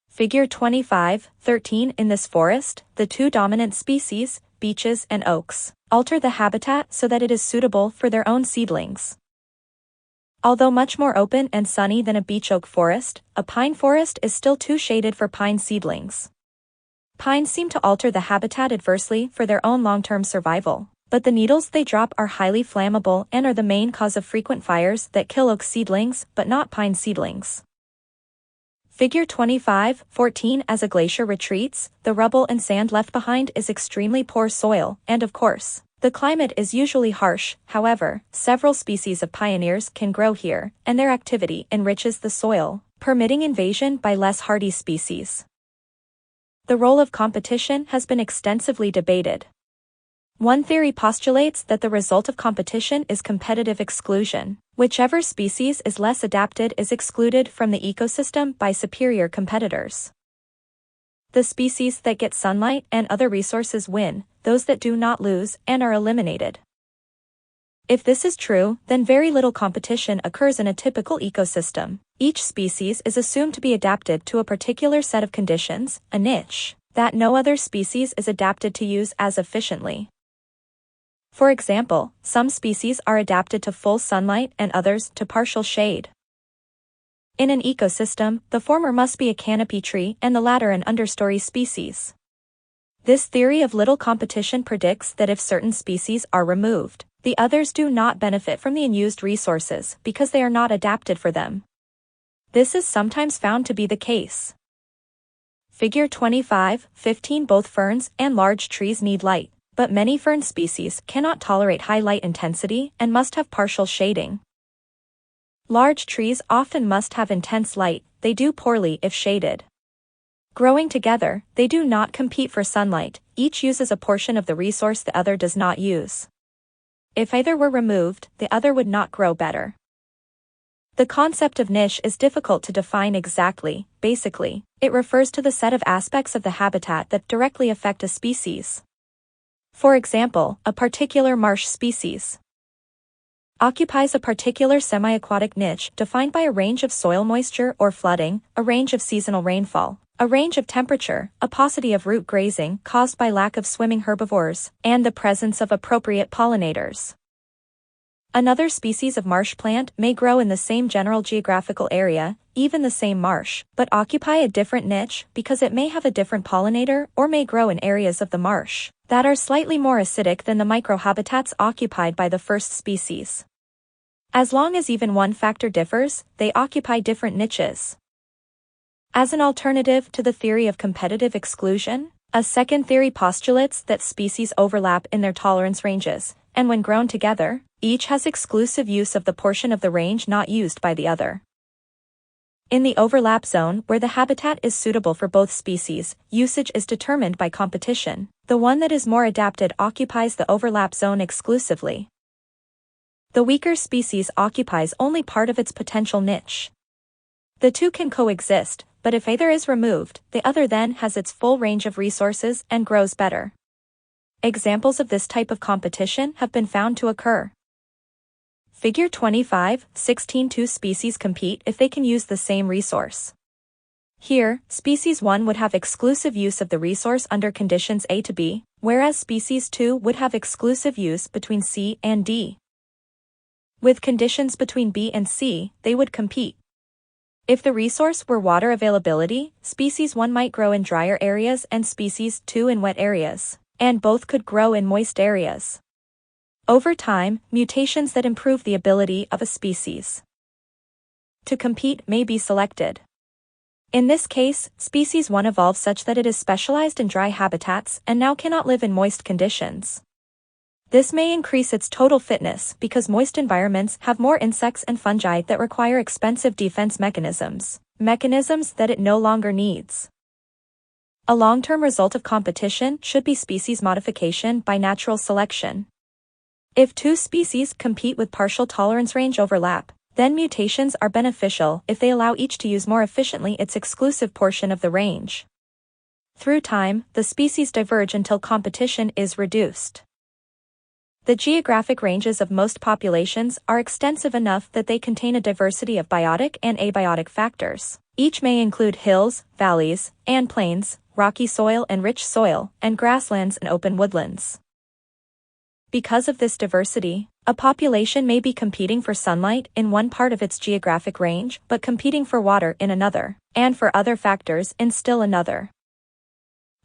Figure 25:13. In this forest, the two dominant species, beeches and oaks, alter the habitat so that it is suitable for their own seedlings. Although much more open and sunny than a beech oak forest, a pine forest is still too shaded for pine seedlings. Pines seem to alter the habitat adversely for their own long-term survival, but the needles they drop are highly flammable and are the main cause of frequent fires that kill oak seedlings but not pine seedlings. Figure 25:14. As a glacier retreats, the rubble and sand left behind is extremely poor soil, and of course, the climate is usually harsh. However, several species of pioneers can grow here, and their activity enriches the soil, permitting invasion by less hardy species. The role of competition has been extensively debated. One theory postulates that the result of competition is competitive exclusion. Whichever species is less adapted is excluded from the ecosystem by superior competitors. The species that get sunlight and other resources win, those that do not lose and are eliminated. If this is true, then very little competition occurs in a typical ecosystem. Each species is assumed to be adapted to a particular set of conditions, a niche, that no other species is adapted to use as efficiently. For example, some species are adapted to full sunlight and others to partial shade. In an ecosystem, the former must be a canopy tree and the latter an understory species. This theory of little competition predicts that if certain species are removed, the others do not benefit from the unused resources because they are not adapted for them. This is sometimes found to be the case. Figure 25:15. Both ferns and large trees need light, but many fern species cannot tolerate high light intensity and must have partial shading. Large trees often must have intense light, they do poorly if shaded. Growing together, they do not compete for sunlight, each uses a portion of the resource the other does not use. If either were removed, the other would not grow better. The concept of niche is difficult to define exactly. Basically, it refers to the set of aspects of the habitat that directly affect a species. For example, a particular marsh species occupies a particular semi-aquatic niche defined by a range of soil moisture or flooding, a range of seasonal rainfall, a range of temperature, a paucity of root grazing caused by lack of swimming herbivores, and the presence of appropriate pollinators. Another species of marsh plant may grow in the same general geographical area, even the same marsh, but occupy a different niche because it may have a different pollinator or may grow in areas of the marsh that are slightly more acidic than the microhabitats occupied by the first species. As long as even one factor differs, they occupy different niches. As an alternative to the theory of competitive exclusion, a second theory postulates that species overlap in their tolerance ranges, and when grown together, each has exclusive use of the portion of the range not used by the other. In the overlap zone where the habitat is suitable for both species, usage is determined by competition. The one that is more adapted occupies the overlap zone exclusively. The weaker species occupies only part of its potential niche. The two can coexist, but if either is removed, the other then has its full range of resources and grows better. Examples of this type of competition have been found to occur. Figure 25:16 Two species compete if they can use the same resource. Here, species 1 would have exclusive use of the resource under conditions A to B, whereas species 2 would have exclusive use between C and D. With conditions between B and C, they would compete. If the resource were water availability, species 1 might grow in drier areas and species 2 in wet areas, and both could grow in moist areas. Over time, mutations that improve the ability of a species to compete may be selected. In this case, species 1 evolved such that it is specialized in dry habitats and now cannot live in moist conditions. This may increase its total fitness because moist environments have more insects and fungi that require expensive defense mechanisms that it no longer needs. A long-term result of competition should be species modification by natural selection. If two species compete with partial tolerance range overlap, then mutations are beneficial if they allow each to use more efficiently its exclusive portion of the range. Through time, the species diverge until competition is reduced. The geographic ranges of most populations are extensive enough that they contain a diversity of biotic and abiotic factors. Each may include hills, valleys, and plains, rocky soil and rich soil, and grasslands and open woodlands. Because of this diversity, a population may be competing for sunlight in one part of its geographic range but competing for water in another, and for other factors in still another.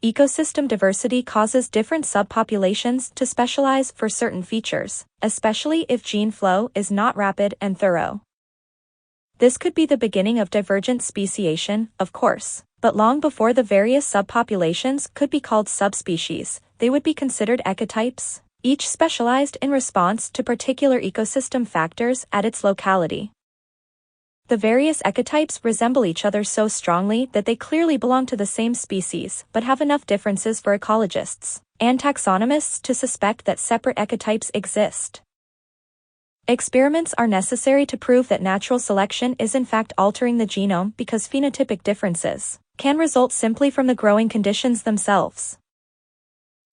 Ecosystem diversity causes different subpopulations to specialize for certain features, especially if gene flow is not rapid and thorough. This could be the beginning of divergent speciation, of course, but long before the various subpopulations could be called subspecies, they would be considered ecotypes, each specialized in response to particular ecosystem factors at its locality. The various ecotypes resemble each other so strongly that they clearly belong to the same species but have enough differences for ecologists and taxonomists to suspect that separate ecotypes exist. Experiments are necessary to prove that natural selection is in fact altering the genome because phenotypic differences can result simply from the growing conditions themselves.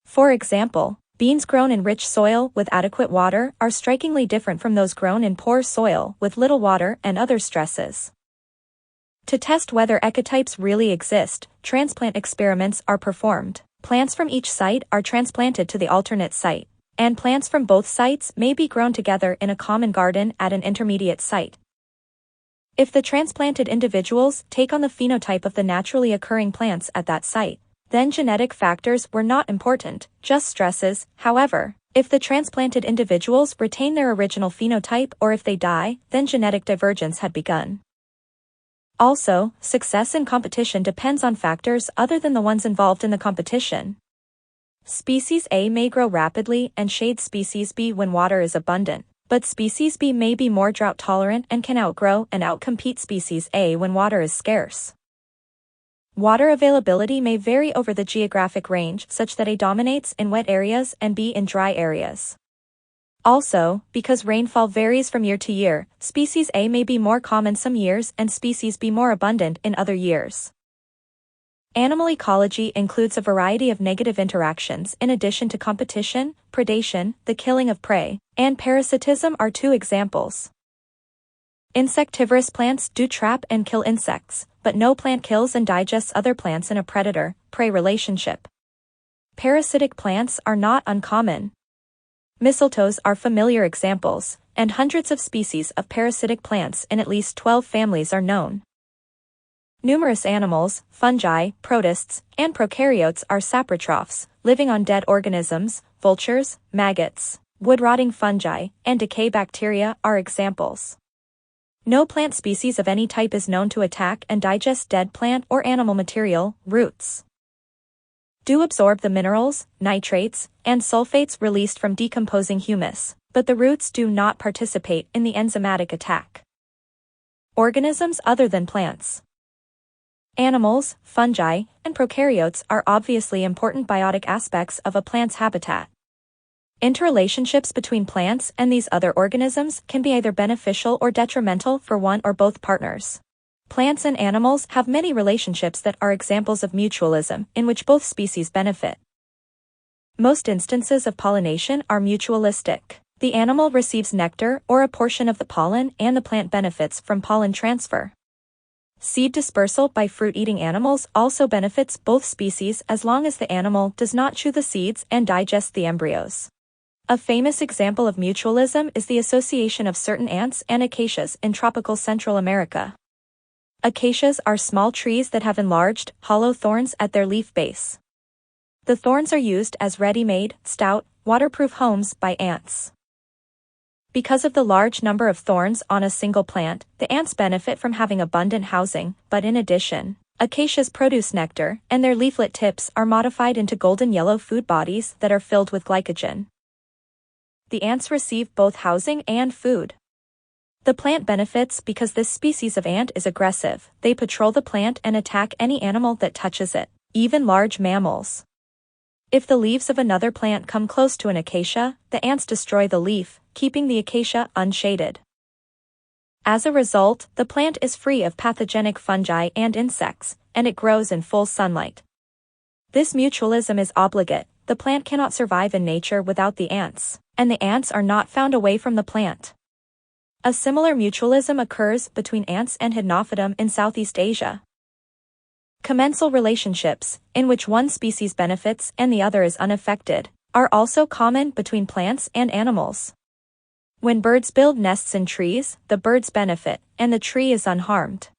For example, beans grown in rich soil with adequate water are strikingly different from those grown in poor soil with little water and other stresses. To test whether ecotypes really exist, transplant experiments are performed. Plants from each site are transplanted to the alternate site, and plants from both sites may be grown together in a common garden at an intermediate site. If the transplanted individuals take on the phenotype of the naturally occurring plants at that site, then genetic factors were not important, just stresses. However, if the transplanted individuals retain their original phenotype or if they die, then genetic divergence had begun. Also, success in competition depends on factors other than the ones involved in the competition. Species A may grow rapidly and shade species B when water is abundant, but species B may be more drought tolerant and can outgrow and outcompete species A when water is scarce. Water availability may vary over the geographic range such that A dominates in wet areas and B in dry areas. Also, because rainfall varies from year to year, species A may be more common some years and species B more abundant in other years. Animal ecology includes a variety of negative interactions in addition to competition, predation, the killing of prey, and parasitism are two examples. Insectivorous plants do trap and kill insects, but no plant kills and digests other plants in a predator-prey relationship. Parasitic plants are not uncommon. Mistletoes are familiar examples, and hundreds of species of parasitic plants in at least 12 families are known. Numerous animals, fungi, protists, and prokaryotes are saprotrophs, living on dead organisms. Vultures, maggots, wood-rotting fungi, and decay bacteria are examples. No plant species of any type is known to attack and digest dead plant or animal material. Roots do absorb the minerals, nitrates, and sulfates released from decomposing humus, but the roots do not participate in the enzymatic attack. Organisms other than plants. Animals, fungi, and prokaryotes are obviously important biotic aspects of a plant's habitat. Interrelationships between plants and these other organisms can be either beneficial or detrimental for one or both partners. Plants and animals have many relationships that are examples of mutualism, in which both species benefit. Most instances of pollination are mutualistic. The animal receives nectar or a portion of the pollen, and the plant benefits from pollen transfer. Seed dispersal by fruit-eating animals also benefits both species as long as the animal does not chew the seeds and digest the embryos. A famous example of mutualism is the association of certain ants and acacias in tropical Central America. Acacias are small trees that have enlarged, hollow thorns at their leaf base. The thorns are used as ready-made, stout, waterproof homes by ants. Because of the large number of thorns on a single plant, the ants benefit from having abundant housing, but in addition, acacias produce nectar, and their leaflet tips are modified into golden yellow food bodies that are filled with glycogen. The ants receive both housing and food. The plant benefits because this species of ant is aggressive. They patrol the plant and attack any animal that touches it, even large mammals. If the leaves of another plant come close to an acacia, the ants destroy the leaf, keeping the acacia unshaded. As a result, the plant is free of pathogenic fungi and insects, and it grows in full sunlight. This mutualism is obligate. The plant cannot survive in nature without the ants, and the ants are not found away from the plant. A similar mutualism occurs between ants and Hypnophytum in Southeast Asia. Commensal relationships, in which one species benefits and the other is unaffected, are also common between plants and animals. When birds build nests in trees, the birds benefit, and the tree is unharmed.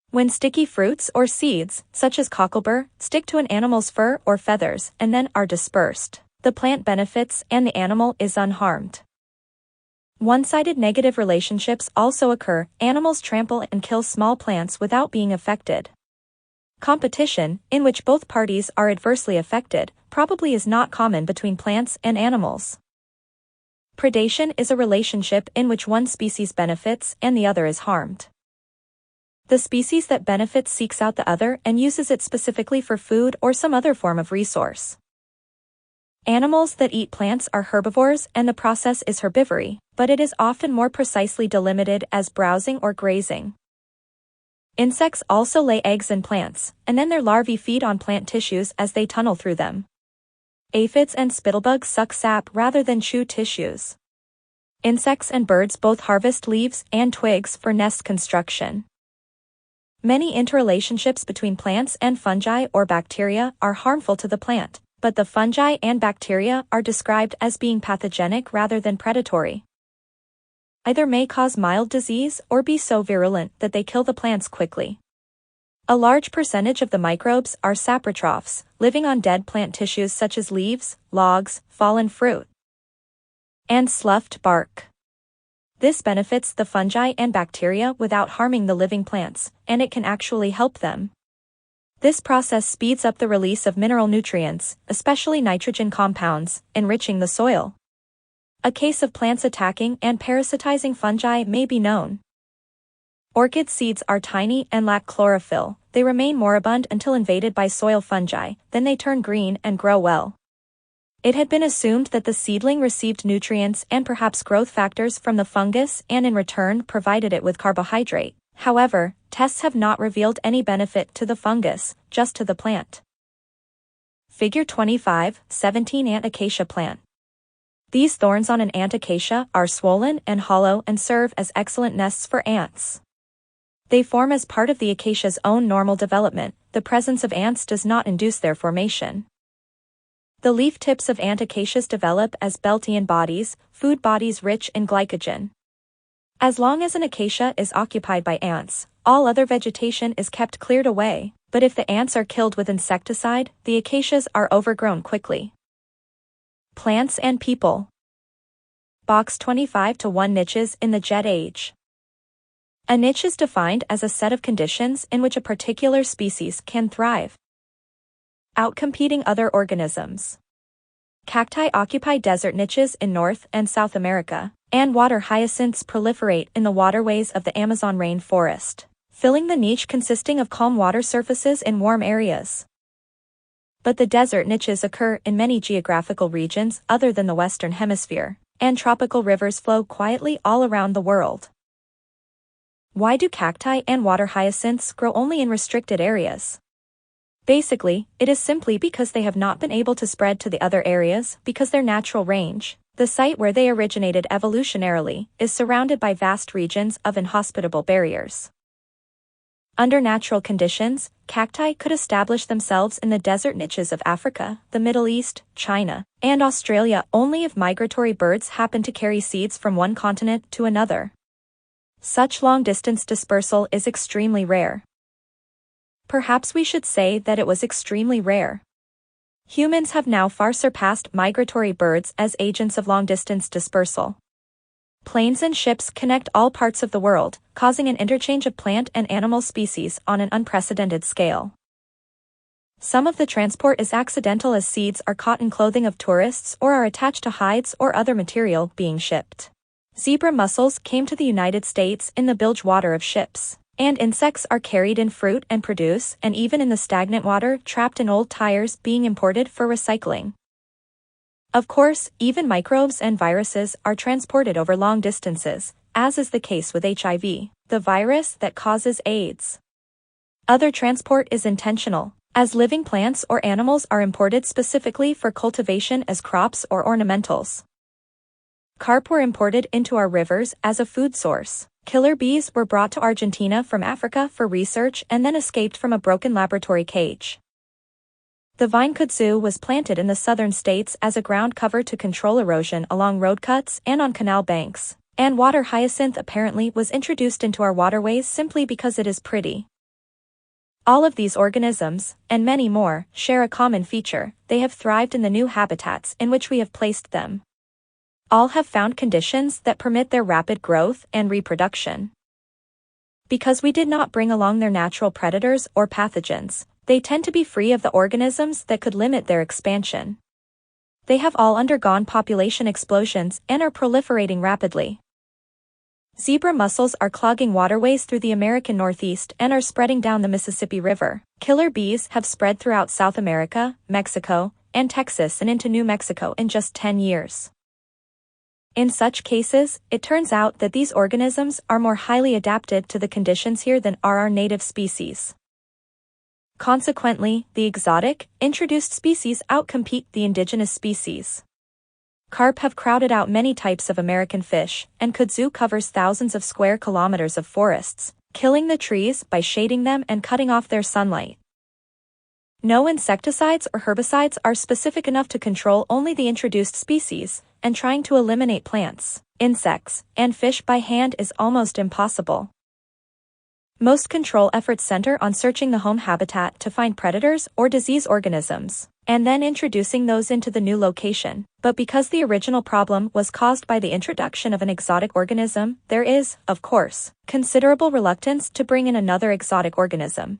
When sticky fruits or seeds, such as cocklebur, stick to an animal's fur or feathers and then are dispersed, the plant benefits and the animal is unharmed. One-sided negative relationships also occur. Animals trample and kill small plants without being affected. Competition, in which both parties are adversely affected, probably is not common between plants and animals. Predation is a relationship in which one species benefits and the other is harmed. The species that benefits seeks out the other and uses it specifically for food or some other form of resource. Animals that eat plants are herbivores, and the process is herbivory, but it is often more precisely delimited as browsing or grazing. Insects also lay eggs in plants, and then their larvae feed on plant tissues as they tunnel through them. Aphids and spittlebugs suck sap rather than chew tissues. Insects and birds both harvest leaves and twigs for nest construction. Many interrelationships between plants and fungi or bacteria are harmful to the plant, but the fungi and bacteria are described as being pathogenic rather than predatory. Either may cause mild disease or be so virulent that they kill the plants quickly. A large percentage of the microbes are saprotrophs, living on dead plant tissues such as leaves, logs, fallen fruit, and sloughed bark. This benefits the fungi and bacteria without harming the living plants, and it can actually help them. This process speeds up the release of mineral nutrients, especially nitrogen compounds, enriching the soil. A case of plants attacking and parasitizing fungi may be known. Orchid seeds are tiny and lack chlorophyll. They remain moribund until invaded by soil fungi, then they turn green and grow well. It had been assumed that the seedling received nutrients and perhaps growth factors from the fungus and in return provided it with carbohydrate. However, tests have not revealed any benefit to the fungus, just to the plant. Figure 25, 17 ant acacia plant. These thorns on an ant acacia are swollen and hollow and serve as excellent nests for ants. They form as part of the acacia's own normal development. The presence of ants does not induce their formation. The leaf tips of ant acacias develop as Beltian bodies, food bodies rich in glycogen. As long as an acacia is occupied by ants, all other vegetation is kept cleared away, but if the ants are killed with insecticide, the acacias are overgrown quickly. Plants and people. Box 25-1 niches in the Jet Age. A niche is defined as a set of conditions in which a particular species can thrive, outcompeting other organisms. Cacti occupy desert niches in North and South America, and water hyacinths proliferate in the waterways of the Amazon rainforest, filling the niche consisting of calm water surfaces in warm areas. But the desert niches occur in many geographical regions other than the Western Hemisphere, and tropical rivers flow quietly all around the world. Why do cacti and water hyacinths grow only in restricted areas? Basically, it is simply because they have not been able to spread to the other areas because their natural range, the site where they originated evolutionarily, is surrounded by vast regions of inhospitable barriers. Under natural conditions, cacti could establish themselves in the desert niches of Africa, the Middle East, China, and Australia only if migratory birds happen to carry seeds from one continent to another. Such long-distance dispersal is extremely rare. Perhaps we should say that it was extremely rare. Humans have now far surpassed migratory birds as agents of long-distance dispersal. Planes and ships connect all parts of the world, causing an interchange of plant and animal species on an unprecedented scale. Some of the transport is accidental as seeds are caught in clothing of tourists or are attached to hides or other material being shipped. Zebra mussels came to the United States in the bilge water of ships, and insects are carried in fruit and produce and even in the stagnant water trapped in old tires being imported for recycling. Of course, even microbes and viruses are transported over long distances, as is the case with HIV, the virus that causes AIDS. Other transport is intentional, as living plants or animals are imported specifically for cultivation as crops or ornamentals. Carp were imported into our rivers as a food source. Killer bees were brought to Argentina from Africa for research and then escaped from a broken laboratory cage. The vine kudzu was planted in the southern states as a ground cover to control erosion along road cuts and on canal banks, and water hyacinth apparently was introduced into our waterways simply because it is pretty. All of these organisms, and many more, share a common feature: they have thrived in the new habitats in which we have placed them. All have found conditions that permit their rapid growth and reproduction. Because we did not bring along their natural predators or pathogens, they tend to be free of the organisms that could limit their expansion. They have all undergone population explosions and are proliferating rapidly. Zebra mussels are clogging waterways through the American Northeast and are spreading down the Mississippi River. Killer bees have spread throughout South America, Mexico, and Texas and into New Mexico in just 10 years. In such cases, it turns out that these organisms are more highly adapted to the conditions here than are our native species. Consequently, the exotic, introduced species outcompete the indigenous species. Carp have crowded out many types of American fish, and kudzu covers thousands of square kilometers of forests, killing the trees by shading them and cutting off their sunlight. No insecticides or herbicides are specific enough to control only the introduced species, and trying to eliminate plants, insects, and fish by hand is almost impossible. Most control efforts center on searching the home habitat to find predators or disease organisms, and then introducing those into the new location. But because the original problem was caused by the introduction of an exotic organism, there is, of course, considerable reluctance to bring in another exotic organism.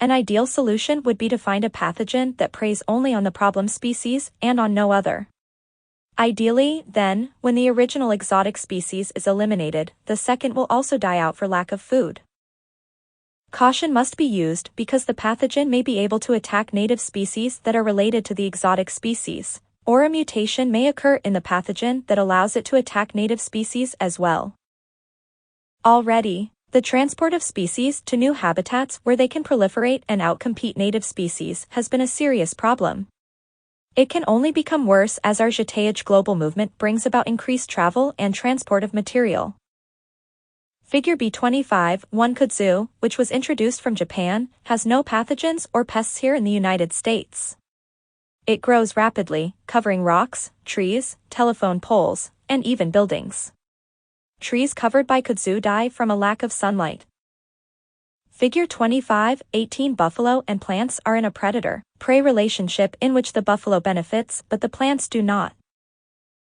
An ideal solution would be to find a pathogen that preys only on the problem species and on no other. Ideally, then, when the original exotic species is eliminated, the second will also die out for lack of food. Caution must be used because the pathogen may be able to attack native species that are related to the exotic species, or a mutation may occur in the pathogen that allows it to attack native species as well. Already, the transport of species to new habitats where they can proliferate and outcompete native species has been a serious problem. It can only become worse as our jetage global movement brings about increased travel and transport of material. Figure B25, 1 kudzu, which was introduced from Japan, has no pathogens or pests here in the United States. It grows rapidly, covering rocks, trees, telephone poles, and even buildings. Trees covered by kudzu die from a lack of sunlight. Figure 25, 18 buffalo and plants are in a predator-prey relationship in which the buffalo benefits but the plants do not.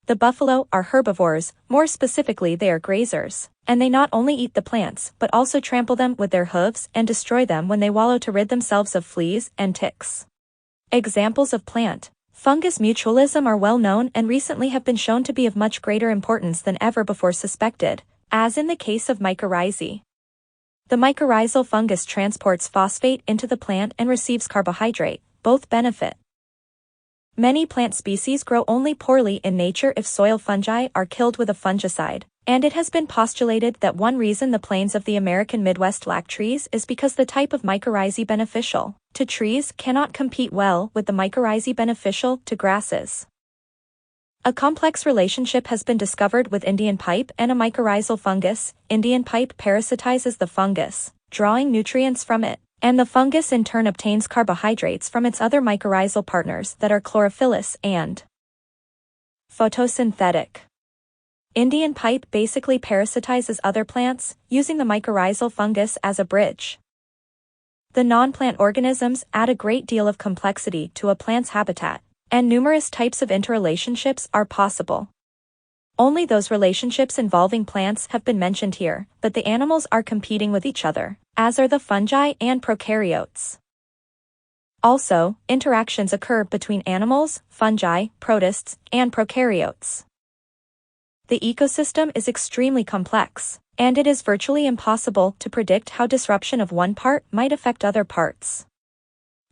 The buffalo are herbivores, more specifically they are grazers, and they not only eat the plants but also trample them with their hooves and destroy them when they wallow to rid themselves of fleas and ticks. Examples of plant-fungus mutualism are well known and recently have been shown to be of much greater importance than ever before suspected, as in the case of mycorrhizae. The mycorrhizal fungus transports phosphate into the plant and receives carbohydrate, both benefit. Many plant species grow only poorly in nature if soil fungi are killed with a fungicide, And it has been postulated that one reason the plains of the American Midwest lack trees is because the type of mycorrhizae beneficial to trees cannot compete well with the mycorrhizae beneficial to grasses. A complex relationship has been discovered with Indian pipe and a mycorrhizal fungus. Indian pipe parasitizes the fungus, drawing nutrients from it, and the fungus in turn obtains carbohydrates from its other mycorrhizal partners that are chlorophyllous and photosynthetic. Indian pipe basically parasitizes other plants, using the mycorrhizal fungus as a bridge. The non-plant organisms add a great deal of complexity to a plant's habitat, and numerous types of interrelationships are possible. Only those relationships involving plants have been mentioned here, but the animals are competing with each other, as are the fungi and prokaryotes. Also, interactions occur between animals, fungi, protists, and prokaryotes. The ecosystem is extremely complex, and it is virtually impossible to predict how disruption of one part might affect other parts.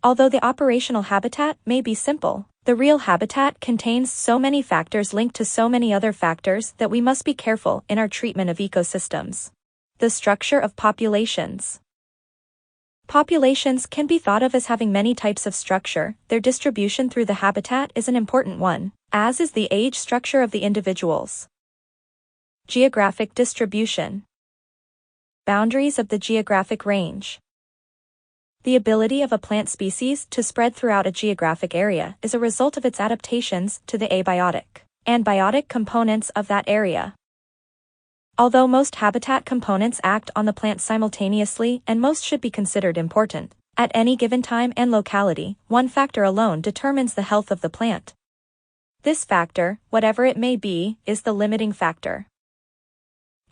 Although the operational habitat may be simple, the real habitat contains so many factors linked to so many other factors that we must be careful in our treatment of ecosystems. The structure of populations. Populations can be thought of as having many types of structure. Their distribution through the habitat is an important one, as is the age structure of the individuals. Geographic distribution. Boundaries of the geographic range. The ability of a plant species to spread throughout a geographic area is a result of its adaptations to the abiotic and biotic components of that area. Although most habitat components act on the plant simultaneously and most should be considered important, at any given time and locality, one factor alone determines the health of the plant. This factor, whatever it may be, is the limiting factor.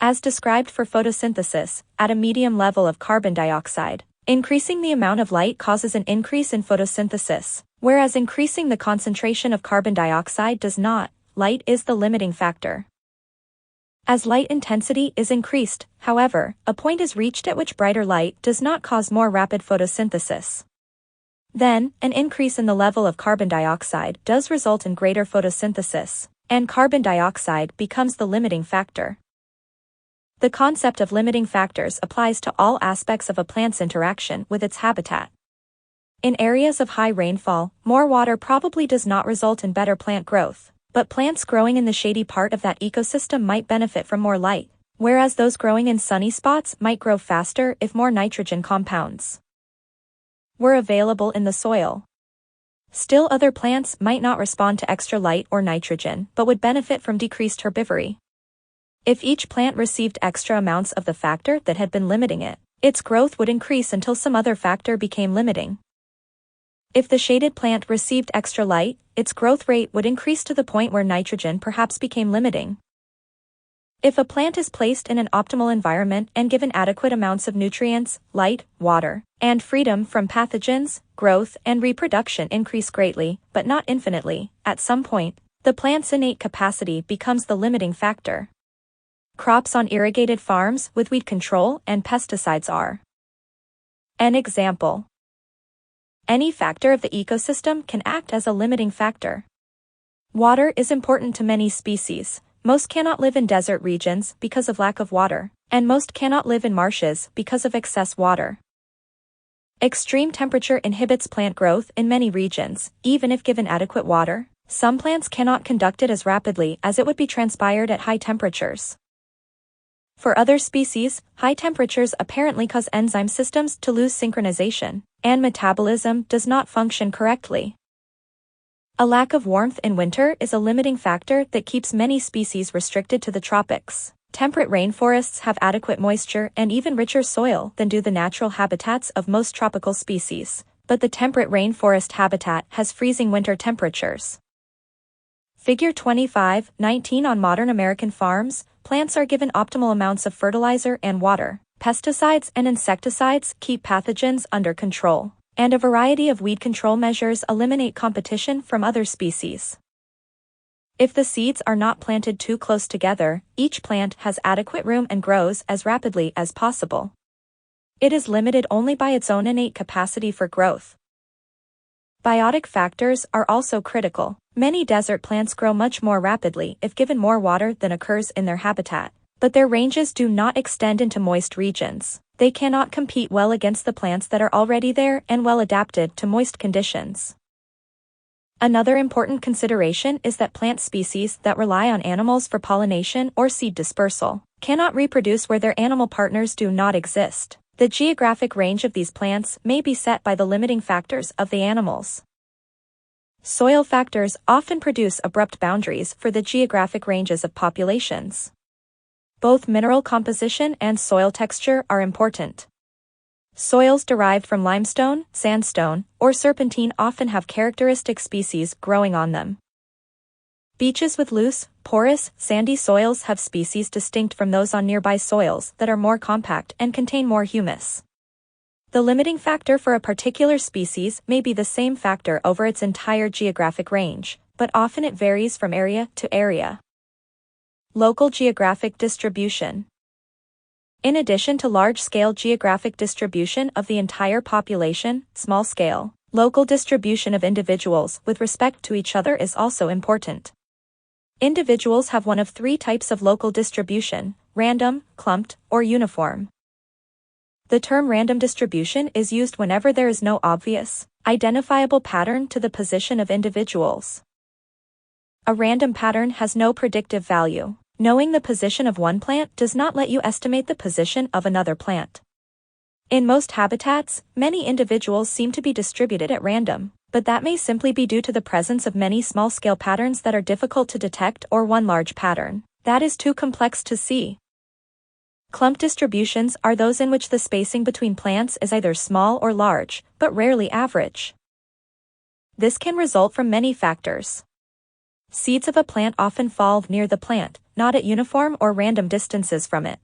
As described for photosynthesis, at a medium level of carbon dioxide, increasing the amount of light causes an increase in photosynthesis, whereas increasing the concentration of carbon dioxide does not. Light is the limiting factor. As light intensity is increased, however, a point is reached at which brighter light does not cause more rapid photosynthesis. Then, an increase in the level of carbon dioxide does result in greater photosynthesis, and carbon dioxide becomes the limiting factor. The concept of limiting factors applies to all aspects of a plant's interaction with its habitat. In areas of high rainfall, more water probably does not result in better plant growth, but plants growing in the shady part of that ecosystem might benefit from more light, whereas those growing in sunny spots might grow faster if more nitrogen compounds were available in the soil. Still, other plants might not respond to extra light or nitrogen but would benefit from decreased herbivory. If each plant received extra amounts of the factor that had been limiting it, its growth would increase until some other factor became limiting. If the shaded plant received extra light, its growth rate would increase to the point where nitrogen perhaps became limiting. If a plant is placed in an optimal environment and given adequate amounts of nutrients, light, water, and freedom from pathogens, growth and reproduction increase greatly, but not infinitely. At some point, the plant's innate capacity becomes the limiting factor. Crops on irrigated farms with weed control and pesticides are an example. Any factor of the ecosystem can act as a limiting factor. Water is important to many species. Most cannot live in desert regions because of lack of water, and most cannot live in marshes because of excess water. Extreme temperature inhibits plant growth in many regions, even if given adequate water. Some plants cannot conduct it as rapidly as it would be transpired at high temperatures. For other species, high temperatures apparently cause enzyme systems to lose synchronization, and metabolism does not function correctly. A lack of warmth in winter is a limiting factor that keeps many species restricted to the tropics. Temperate rainforests have adequate moisture and even richer soil than do the natural habitats of most tropical species, but the temperate rainforest habitat has freezing winter temperatures. Figure 25:19 On modern American farms, plants are given optimal amounts of fertilizer and water. Pesticides and insecticides keep pathogens under control, and a variety of weed control measures eliminate competition from other species. If the seeds are not planted too close together, each plant has adequate room and grows as rapidly as possible. It is limited only by its own innate capacity for growth. Biotic factors are also critical. Many desert plants grow much more rapidly if given more water than occurs in their habitat, But their ranges do not extend into moist regions. They cannot compete well against the plants that are already there and well adapted to moist conditions. Another important consideration is that plant species that rely on animals for pollination or seed dispersal cannot reproduce where their animal partners do not exist. The geographic range of these plants may be set by the limiting factors of the animals. Soil factors often produce abrupt boundaries for the geographic ranges of populations. Both mineral composition and soil texture are important. Soils derived from limestone, sandstone, or serpentine often have characteristic species growing on them. Beaches with loose, porous, sandy soils have species distinct from those on nearby soils that are more compact and contain more humus. The limiting factor for a particular species may be the same factor over its entire geographic range, but often it varies from area to area. Local geographic distribution. In addition to large-scale geographic distribution of the entire population, small-scale, local distribution of individuals with respect to each other is also important. Individuals have one of three types of local distribution: random, clumped, or uniform. The term random distribution is used whenever there is no obvious, identifiable pattern to the position of individuals. A random pattern has no predictive value. Knowing the position of one plant does not let you estimate the position of another plant. In most habitats, many individuals seem to be distributed at random, but that may simply be due to the presence of many small-scale patterns that are difficult to detect or one large pattern that is too complex to see. Clump distributions are those in which the spacing between plants is either small or large, but rarely average. This can result from many factors. Seeds of a plant often fall near the plant, not at uniform or random distances from it.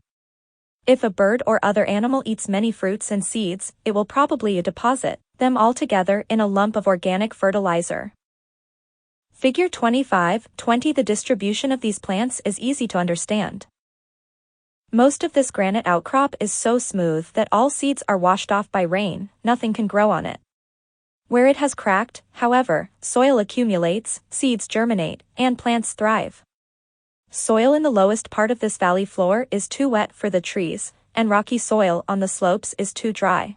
If a bird or other animal eats many fruits and seeds, it will probably deposit them all together in a lump of organic fertilizer. Figure 25:20. The distribution of these plants is easy to understand. Most of this granite outcrop is so smooth that all seeds are washed off by rain, nothing can grow on it. Where it has cracked, however, soil accumulates, seeds germinate, and plants thrive. Soil in the lowest part of this valley floor is too wet for the trees, and rocky soil on the slopes is too dry.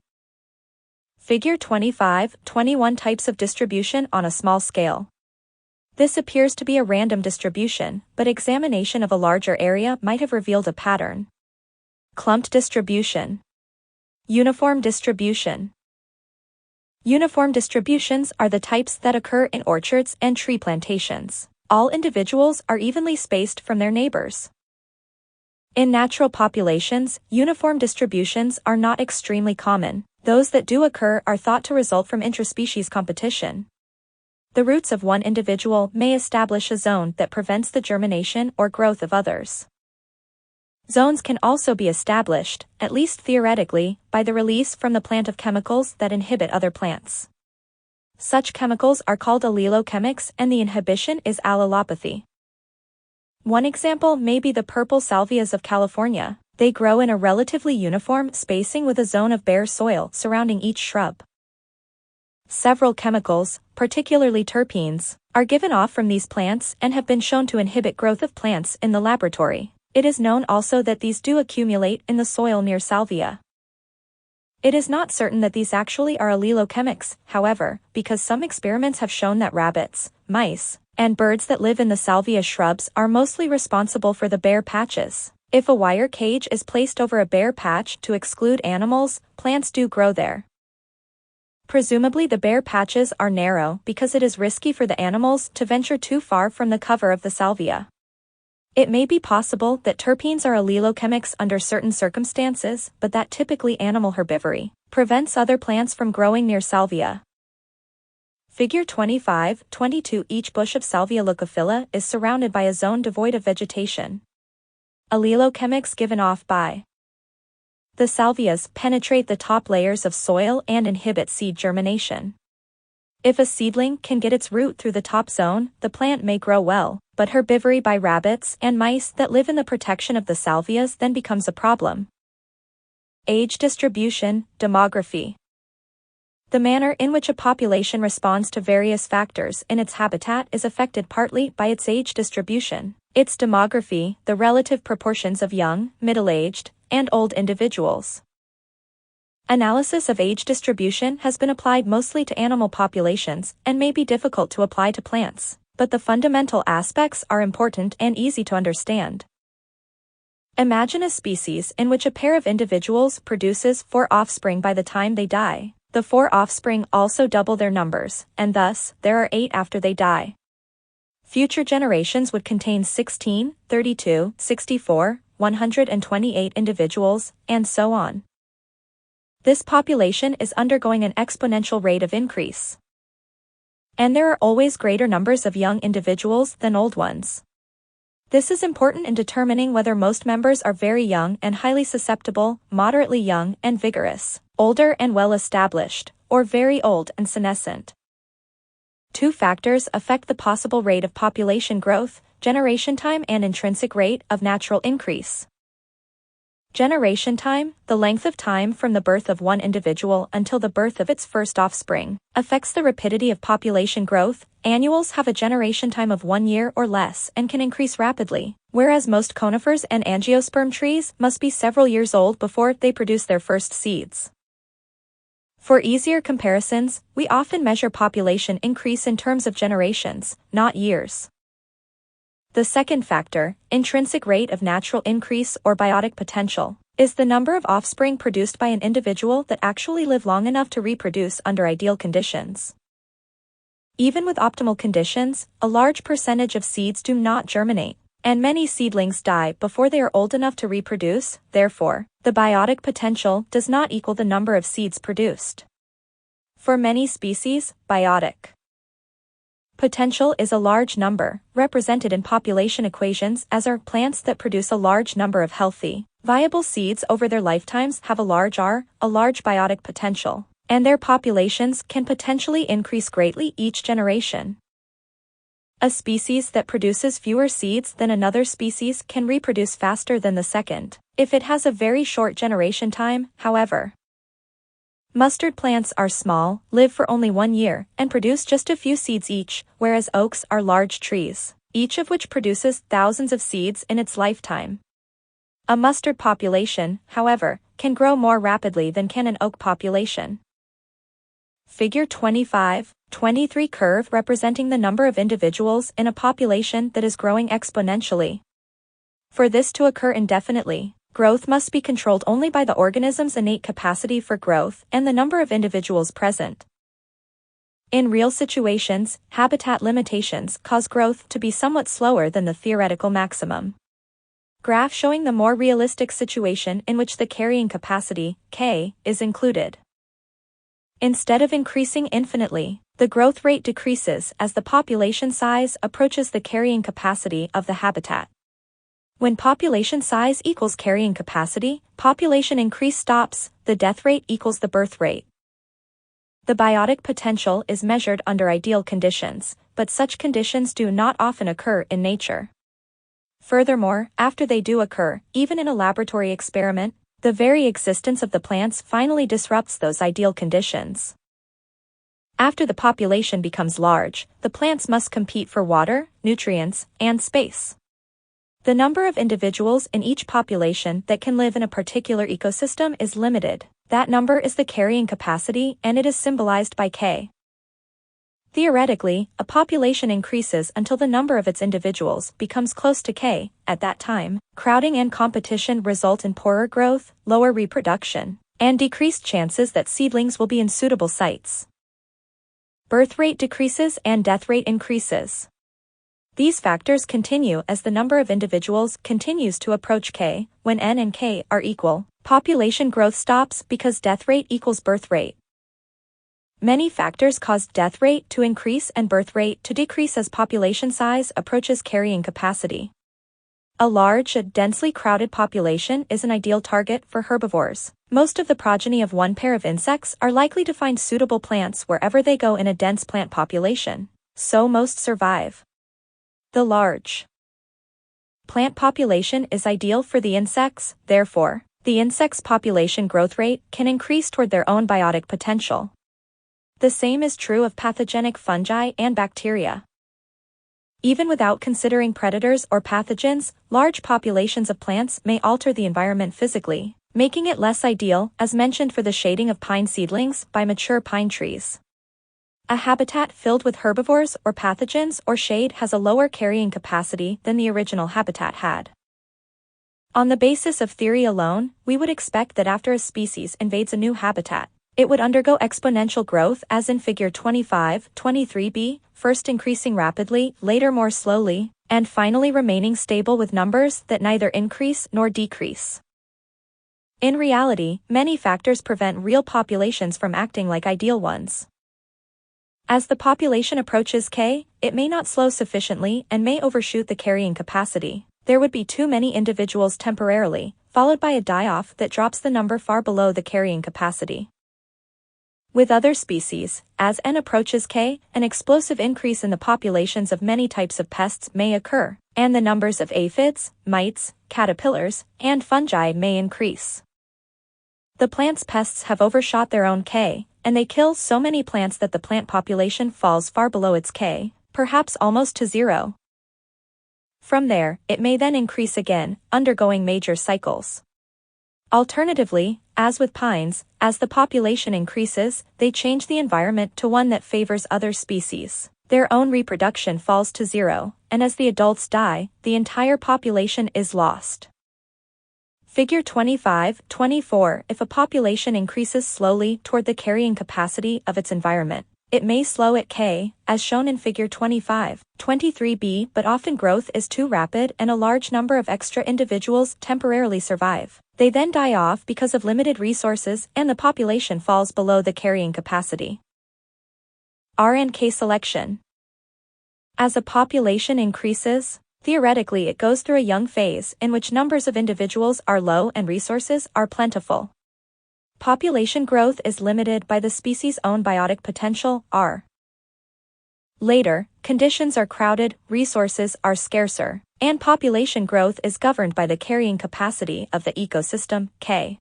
Figure 25:21. Types of distribution on a small scale. This appears to be a random distribution, but examination of a larger area might have revealed a pattern. Clumped distribution. Uniform distribution. Uniform distributions are the types that occur in orchards and tree plantations. All individuals are evenly spaced from their neighbors. In natural populations, uniform distributions are not extremely common. Those that do occur are thought to result from intraspecies competition. The roots of one individual may establish a zone that prevents the germination or growth of others. Zones can also be established, at least theoretically, by the release from the plant of chemicals that inhibit other plants. Such chemicals are called allelochemics, and the inhibition is allelopathy. One example may be the purple salvias of California. They grow in a relatively uniform spacing with a zone of bare soil surrounding each shrub. Several chemicals, particularly terpenes, are given off from these plants and have been shown to inhibit growth of plants in the laboratory. It is known also that these do accumulate in the soil near salvia. It is not certain that these actually are allelochemics, however, because some experiments have shown that rabbits, mice, and birds that live in the salvia shrubs are mostly responsible for the bare patches. If a wire cage is placed over a bare patch to exclude animals, plants do grow there. Presumably the bare patches are narrow because it is risky for the animals to venture too far from the cover of the salvia. It may be possible that terpenes are allelochemics under certain circumstances, but that typically animal herbivory prevents other plants from growing near salvia. Figure 25:22. Each bush of Salvia leucophylla is surrounded by a zone devoid of vegetation. Allelochemics given off by the salvias penetrate the top layers of soil and inhibit seed germination. If a seedling can get its root through the top zone, the plant may grow well, but herbivory by rabbits and mice that live in the protection of the salvias then becomes a problem. Age distribution, demography. The manner in which a population responds to various factors in its habitat is affected partly by its age distribution. Its demography, the relative proportions of young, middle-aged, and old individuals. Analysis of age distribution has been applied mostly to animal populations and may be difficult to apply to plants, but the fundamental aspects are important and easy to understand. Imagine a species in which a pair of individuals produces 4 offspring by the time they die. The 4 offspring also double their numbers, and thus, there are 8 after they die. Future generations would contain 16, 32, 64, 128 individuals, and so on. This population is undergoing an exponential rate of increase. And there are always greater numbers of young individuals than old ones. This is important in determining whether most members are very young and highly susceptible, moderately young and vigorous, older and well-established, or very old and senescent. 2 factors affect the possible rate of population growth: generation time and intrinsic rate of natural increase. Generation time, the length of time from the birth of one individual until the birth of its first offspring, affects the rapidity of population growth. Annuals have a generation time of 1 year or less and can increase rapidly, whereas most conifers and angiosperm trees must be several years old before they produce their first seeds. For easier comparisons, we often measure population increase in terms of generations, not years. The second factor, intrinsic rate of natural increase or biotic potential, is the number of offspring produced by an individual that actually live long enough to reproduce under ideal conditions. Even with optimal conditions, a large percentage of seeds do not germinate, and many seedlings die before they are old enough to reproduce. Therefore, the biotic potential does not equal the number of seeds produced. For many species, biotic potential is a large number, represented in population equations as are plants that produce a large number of healthy, viable seeds over their lifetimes have a large biotic potential, and their populations can potentially increase greatly each generation. A species that produces fewer seeds than another species can reproduce faster than the second, if it has a very short generation time, however. Mustard plants are small, live for only 1 year, and produce just a few seeds each, whereas oaks are large trees, each of which produces thousands of seeds in its lifetime. A mustard population, however, can grow more rapidly than can an oak population. Figure 25-23 curve representing the number of individuals in a population that is growing exponentially. For this to occur indefinitely, growth must be controlled only by the organism's innate capacity for growth and the number of individuals present. In real situations, habitat limitations cause growth to be somewhat slower than the theoretical maximum. Graph showing the more realistic situation in which the carrying capacity, K, is included. Instead of increasing infinitely, the growth rate decreases as the population size approaches the carrying capacity of the habitat. When population size equals carrying capacity, population increase stops, the death rate equals the birth rate. The biotic potential is measured under ideal conditions, but such conditions do not often occur in nature. Furthermore, after they do occur, even in a laboratory experiment, the very existence of the plants finally disrupts those ideal conditions. After the population becomes large, the plants must compete for water, nutrients, and space. The number of individuals in each population that can live in a particular ecosystem is limited. That number is the carrying capacity, and it is symbolized by K. Theoretically, a population increases until the number of its individuals becomes close to K. At that time, crowding and competition result in poorer growth, lower reproduction, and decreased chances that seedlings will be in suitable sites. Birth rate decreases and death rate increases. These factors continue as the number of individuals continues to approach K. When N and K are equal, population growth stops because death rate equals birth rate. Many factors cause death rate to increase and birth rate to decrease as population size approaches carrying capacity. A large, densely crowded population is an ideal target for herbivores. Most of the progeny of one pair of insects are likely to find suitable plants wherever they go in a dense plant population, so most survive. The large plant population is ideal for the insects, therefore, the insect's population growth rate can increase toward their own biotic potential. The same is true of pathogenic fungi and bacteria. Even without considering predators or pathogens, large populations of plants may alter the environment physically, making it less ideal, as mentioned for the shading of pine seedlings by mature pine trees. A habitat filled with herbivores or pathogens or shade has a lower carrying capacity than the original habitat had. On the basis of theory alone, we would expect that after a species invades a new habitat, it would undergo exponential growth as in Figure 23b, first increasing rapidly, later more slowly, and finally remaining stable with numbers that neither increase nor decrease. In reality, many factors prevent real populations from acting like ideal ones. As the population approaches K, it may not slow sufficiently and may overshoot the carrying capacity. There would be too many individuals temporarily, followed by a die-off that drops the number far below the carrying capacity. With other species, as N approaches K, an explosive increase in the populations of many types of pests may occur, and the numbers of aphids, mites, caterpillars, and fungi may increase. The plant's pests have overshot their own K, and they kill so many plants that the plant population falls far below its K, perhaps almost to zero. From there, it may then increase again, undergoing major cycles. Alternatively, as with pines, as the population increases, they change the environment to one that favors other species. Their own reproduction falls to zero, and as the adults die, the entire population is lost. Figure 25-24. If a population increases slowly toward the carrying capacity of its environment, it may slow at K, as shown in Figure 25-23b, but often growth is too rapid and a large number of extra individuals temporarily survive. They then die off because of limited resources and the population falls below the carrying capacity. R and K selection. As a population increases, theoretically it goes through a young phase in which numbers of individuals are low and resources are plentiful. Population growth is limited by the species' own biotic potential, R. Later, conditions are crowded, resources are scarcer, and population growth is governed by the carrying capacity of the ecosystem, K.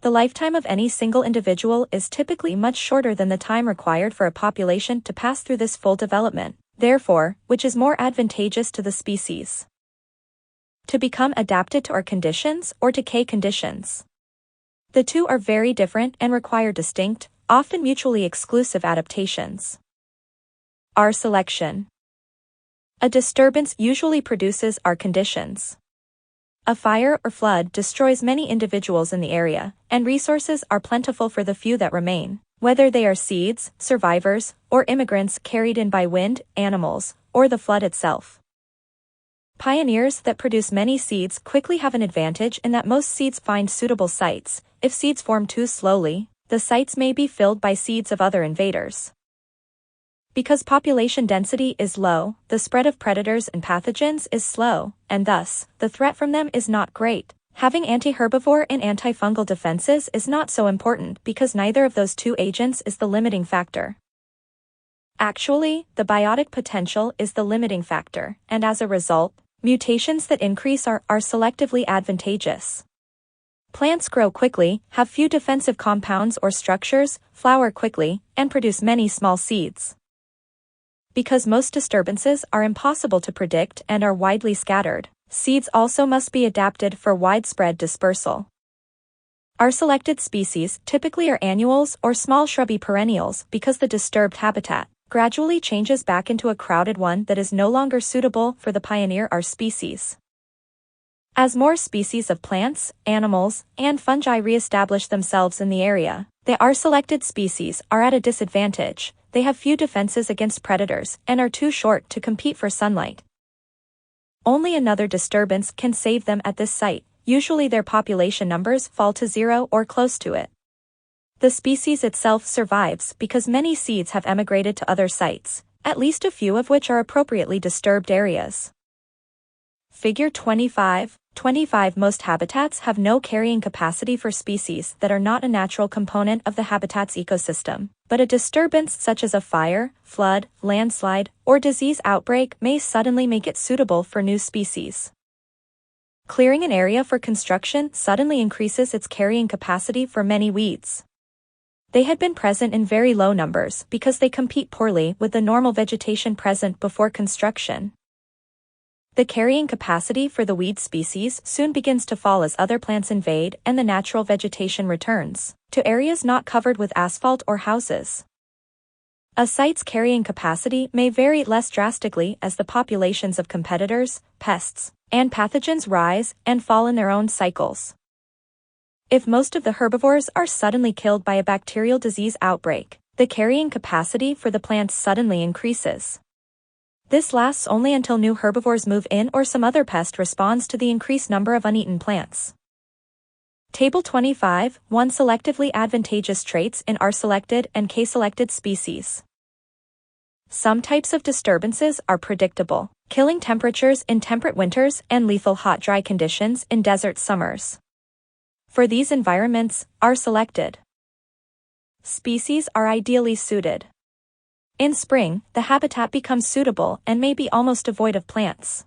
The lifetime of any single individual is typically much shorter than the time required for a population to pass through this full development, therefore, which is more advantageous to the species? To become adapted to R conditions or to K conditions. The two are very different and require distinct, often mutually exclusive adaptations. R selection. A disturbance usually produces R conditions. A fire or flood destroys many individuals in the area, and resources are plentiful for the few that remain, whether they are seeds, survivors, or immigrants carried in by wind, animals, or the flood itself. Pioneers that produce many seeds quickly have an advantage in that most seeds find suitable sites. If seeds form too slowly, the sites may be filled by seeds of other invaders. Because population density is low, the spread of predators and pathogens is slow, and thus, the threat from them is not great. Having anti-herbivore and antifungal defenses is not so important because neither of those two agents is the limiting factor. Actually, the biotic potential is the limiting factor, and as a result, mutations that increase R are selectively advantageous. Plants grow quickly, have few defensive compounds or structures, flower quickly, and produce many small seeds. Because most disturbances are impossible to predict and are widely scattered, seeds also must be adapted for widespread dispersal. Our selected species typically are annuals or small shrubby perennials because the disturbed habitat gradually changes back into a crowded one that is no longer suitable for the pioneer R species. As more species of plants, animals, and fungi re-establish themselves in the area, the R-selected species are at a disadvantage. They have few defenses against predators and are too short to compete for sunlight. Only another disturbance can save them at this site. Usually their population numbers fall to zero or close to it. The species itself survives because many seeds have emigrated to other sites, at least a few of which are appropriately disturbed areas. Figure 25. Most habitats have no carrying capacity for species that are not a natural component of the habitat's ecosystem, but a disturbance such as a fire, flood, landslide, or disease outbreak may suddenly make it suitable for new species. Clearing an area for construction suddenly increases its carrying capacity for many weeds. They had been present in very low numbers because they compete poorly with the normal vegetation present before construction. The carrying capacity for the weed species soon begins to fall as other plants invade and the natural vegetation returns to areas not covered with asphalt or houses. A site's carrying capacity may vary less drastically as the populations of competitors, pests, and pathogens rise and fall in their own cycles. If most of the herbivores are suddenly killed by a bacterial disease outbreak, the carrying capacity for the plants suddenly increases. This lasts only until new herbivores move in or some other pest responds to the increased number of uneaten plants. Table 25, 1 Selectively advantageous traits in R-selected and K-selected species. Some types of disturbances are predictable, killing temperatures in temperate winters and lethal hot dry conditions in desert summers. For these environments, R-selected species are ideally suited. In spring, the habitat becomes suitable and may be almost devoid of plants.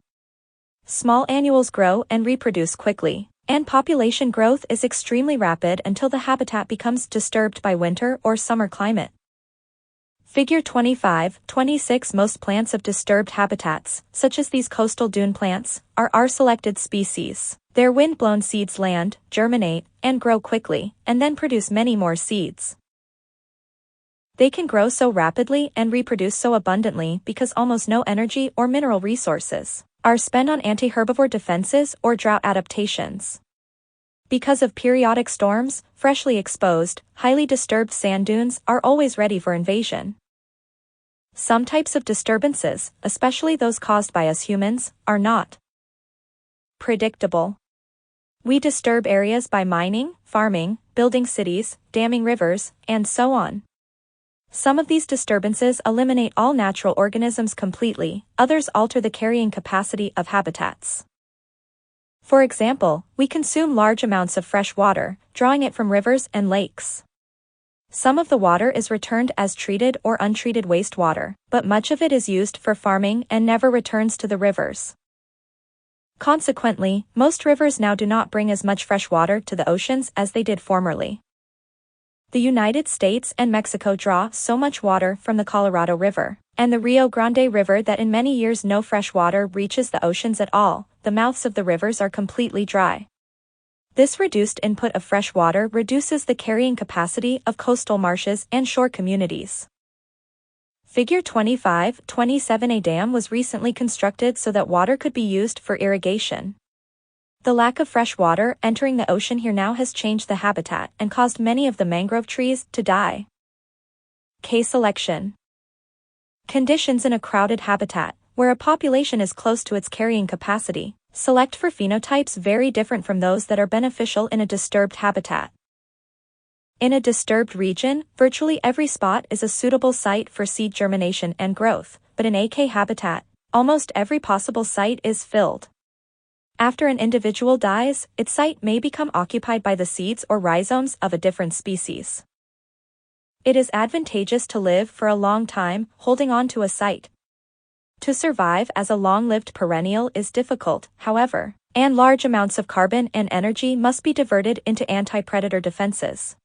Small annuals grow and reproduce quickly, and population growth is extremely rapid until the habitat becomes disturbed by winter or summer climate. Figure 25, 26 Most plants of disturbed habitats, such as these coastal dune plants, are R-selected species. Their wind-blown seeds land, germinate, and grow quickly, and then produce many more seeds. They can grow so rapidly and reproduce so abundantly because almost no energy or mineral resources are spent on anti-herbivore defenses or drought adaptations. Because of periodic storms, freshly exposed, highly disturbed sand dunes are always ready for invasion. Some types of disturbances, especially those caused by us humans, are not predictable. We disturb areas by mining, farming, building cities, damming rivers, and so on. Some of these disturbances eliminate all natural organisms completely, others alter the carrying capacity of habitats. For example, we consume large amounts of fresh water, drawing it from rivers and lakes. Some of the water is returned as treated or untreated wastewater, but much of it is used for farming and never returns to the rivers. Consequently, most rivers now do not bring as much fresh water to the oceans as they did formerly. The United States and Mexico draw so much water from the Colorado River and the Rio Grande River that in many years no fresh water reaches the oceans at all. The mouths of the rivers are completely dry. This reduced input of fresh water reduces the carrying capacity of coastal marshes and shore communities. Figure 25, 27 A dam was recently constructed so that water could be used for irrigation. The lack of fresh water entering the ocean here now has changed the habitat and caused many of the mangrove trees to die. K-selection. Conditions in a crowded habitat, where a population is close to its carrying capacity, select for phenotypes very different from those that are beneficial in a disturbed habitat. In a disturbed region, virtually every spot is a suitable site for seed germination and growth, but in a K habitat, almost every possible site is filled. After an individual dies, its site may become occupied by the seeds or rhizomes of a different species. It is advantageous to live for a long time, holding on to a site. To survive as a long-lived perennial is difficult, however, and large amounts of carbon and energy must be diverted into anti-predator defenses.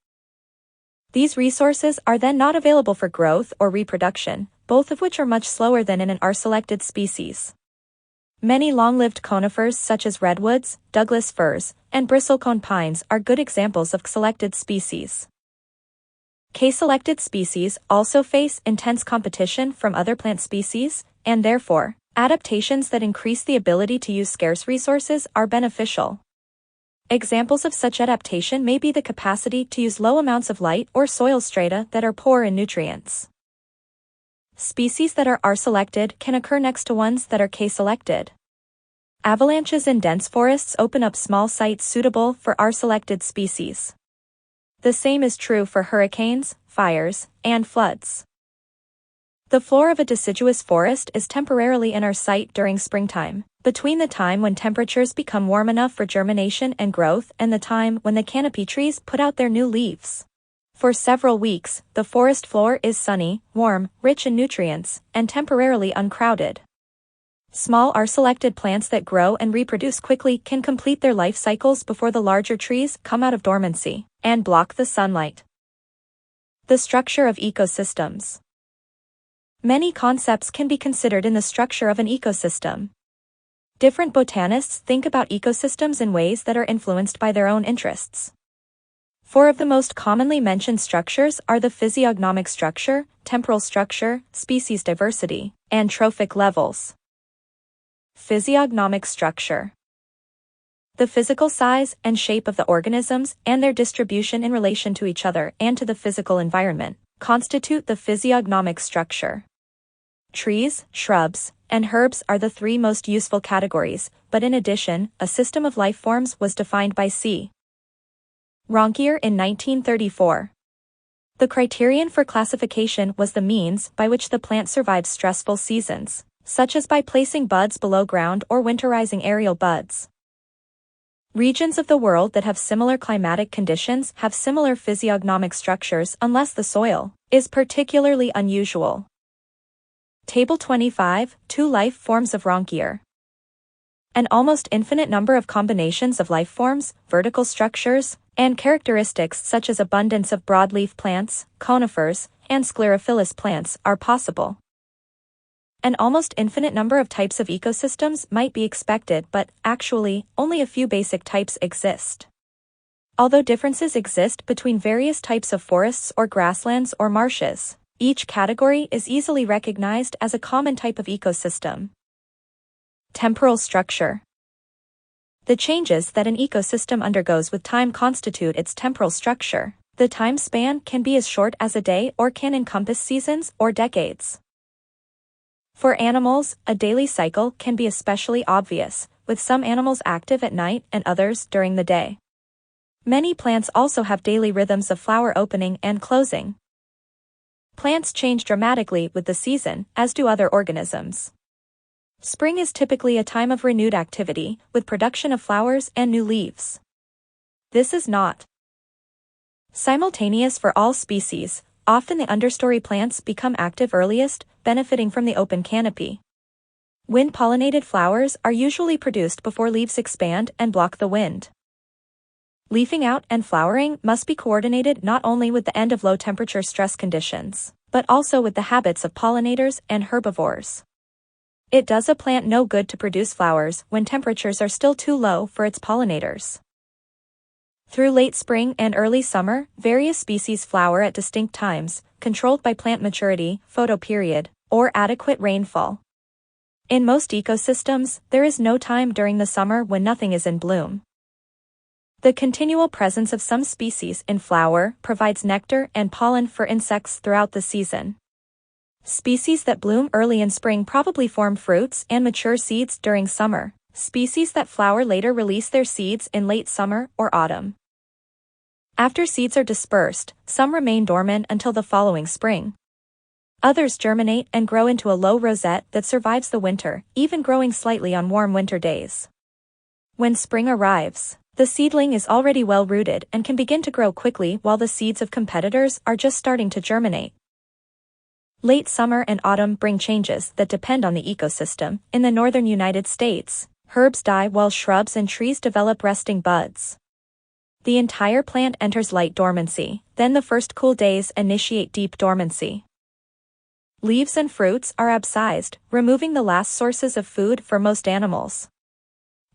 These resources are then not available for growth or reproduction, both of which are much slower than in an R-selected species. Many long-lived conifers such as redwoods, Douglas firs, and bristlecone pines are good examples of selected species. K-selected species also face intense competition from other plant species, and therefore, adaptations that increase the ability to use scarce resources are beneficial. Examples of such adaptation may be the capacity to use low amounts of light or soil strata that are poor in nutrients. Species that are R-selected can occur next to ones that are K-selected. Avalanches in dense forests open up small sites suitable for R-selected species. The same is true for hurricanes, fires, and floods. The floor of a deciduous forest is temporarily in our sight during springtime, between the time when temperatures become warm enough for germination and growth and the time when the canopy trees put out their new leaves. For several weeks, the forest floor is sunny, warm, rich in nutrients, and temporarily uncrowded. Small R-selected plants that grow and reproduce quickly can complete their life cycles before the larger trees come out of dormancy and block the sunlight. The structure of ecosystems. Many concepts can be considered in the structure of an ecosystem. Different botanists think about ecosystems in ways that are influenced by their own interests. Four of the most commonly mentioned structures are the physiognomic structure, temporal structure, species diversity, and trophic levels. Physiognomic structure. The physical size and shape of the organisms and their distribution in relation to each other and to the physical environment constitute the physiognomic structure. Trees, shrubs, and herbs are the three most useful categories, but in addition, a system of life forms was defined by C. Ronquier in 1934. The criterion for classification was the means by which the plant survives stressful seasons, such as by placing buds below ground or winterizing aerial buds. Regions of the world that have similar climatic conditions have similar physiognomic structures unless the soil is particularly unusual. Table 25, 2 life forms of Ronquier. An almost infinite number of combinations of life forms, vertical structures, and characteristics such as abundance of broadleaf plants, conifers, and sclerophyllous plants are possible. An almost infinite number of types of ecosystems might be expected, but, actually, only a few basic types exist. Although differences exist between various types of forests or grasslands or marshes, each category is easily recognized as a common type of ecosystem. Temporal structure. The changes that an ecosystem undergoes with time constitute its temporal structure. The time span can be as short as a day or can encompass seasons or decades. For animals, a daily cycle can be especially obvious, with some animals active at night and others during the day. Many plants also have daily rhythms of flower opening and closing. Plants change dramatically with the season, as do other organisms. Spring is typically a time of renewed activity, with production of flowers and new leaves. This is not simultaneous for all species. Often the understory plants become active earliest, benefiting from the open canopy. Wind-pollinated flowers are usually produced before leaves expand and block the wind. Leafing out and flowering must be coordinated not only with the end of low-temperature stress conditions, but also with the habits of pollinators and herbivores. It does a plant no good to produce flowers when temperatures are still too low for its pollinators. Through late spring and early summer, various species flower at distinct times, controlled by plant maturity, photoperiod, or adequate rainfall. In most ecosystems, there is no time during the summer when nothing is in bloom. The continual presence of some species in flower provides nectar and pollen for insects throughout the season. Species that bloom early in spring probably form fruits and mature seeds during summer. Species that flower later release their seeds in late summer or autumn. After seeds are dispersed, some remain dormant until the following spring. Others germinate and grow into a low rosette that survives the winter, even growing slightly on warm winter days. When spring arrives, the seedling is already well rooted and can begin to grow quickly while the seeds of competitors are just starting to germinate. Late summer and autumn bring changes that depend on the ecosystem. In the northern United States, herbs die while shrubs and trees develop resting buds. The entire plant enters light dormancy, then the first cool days initiate deep dormancy. Leaves and fruits are abscised, removing the last sources of food for most animals.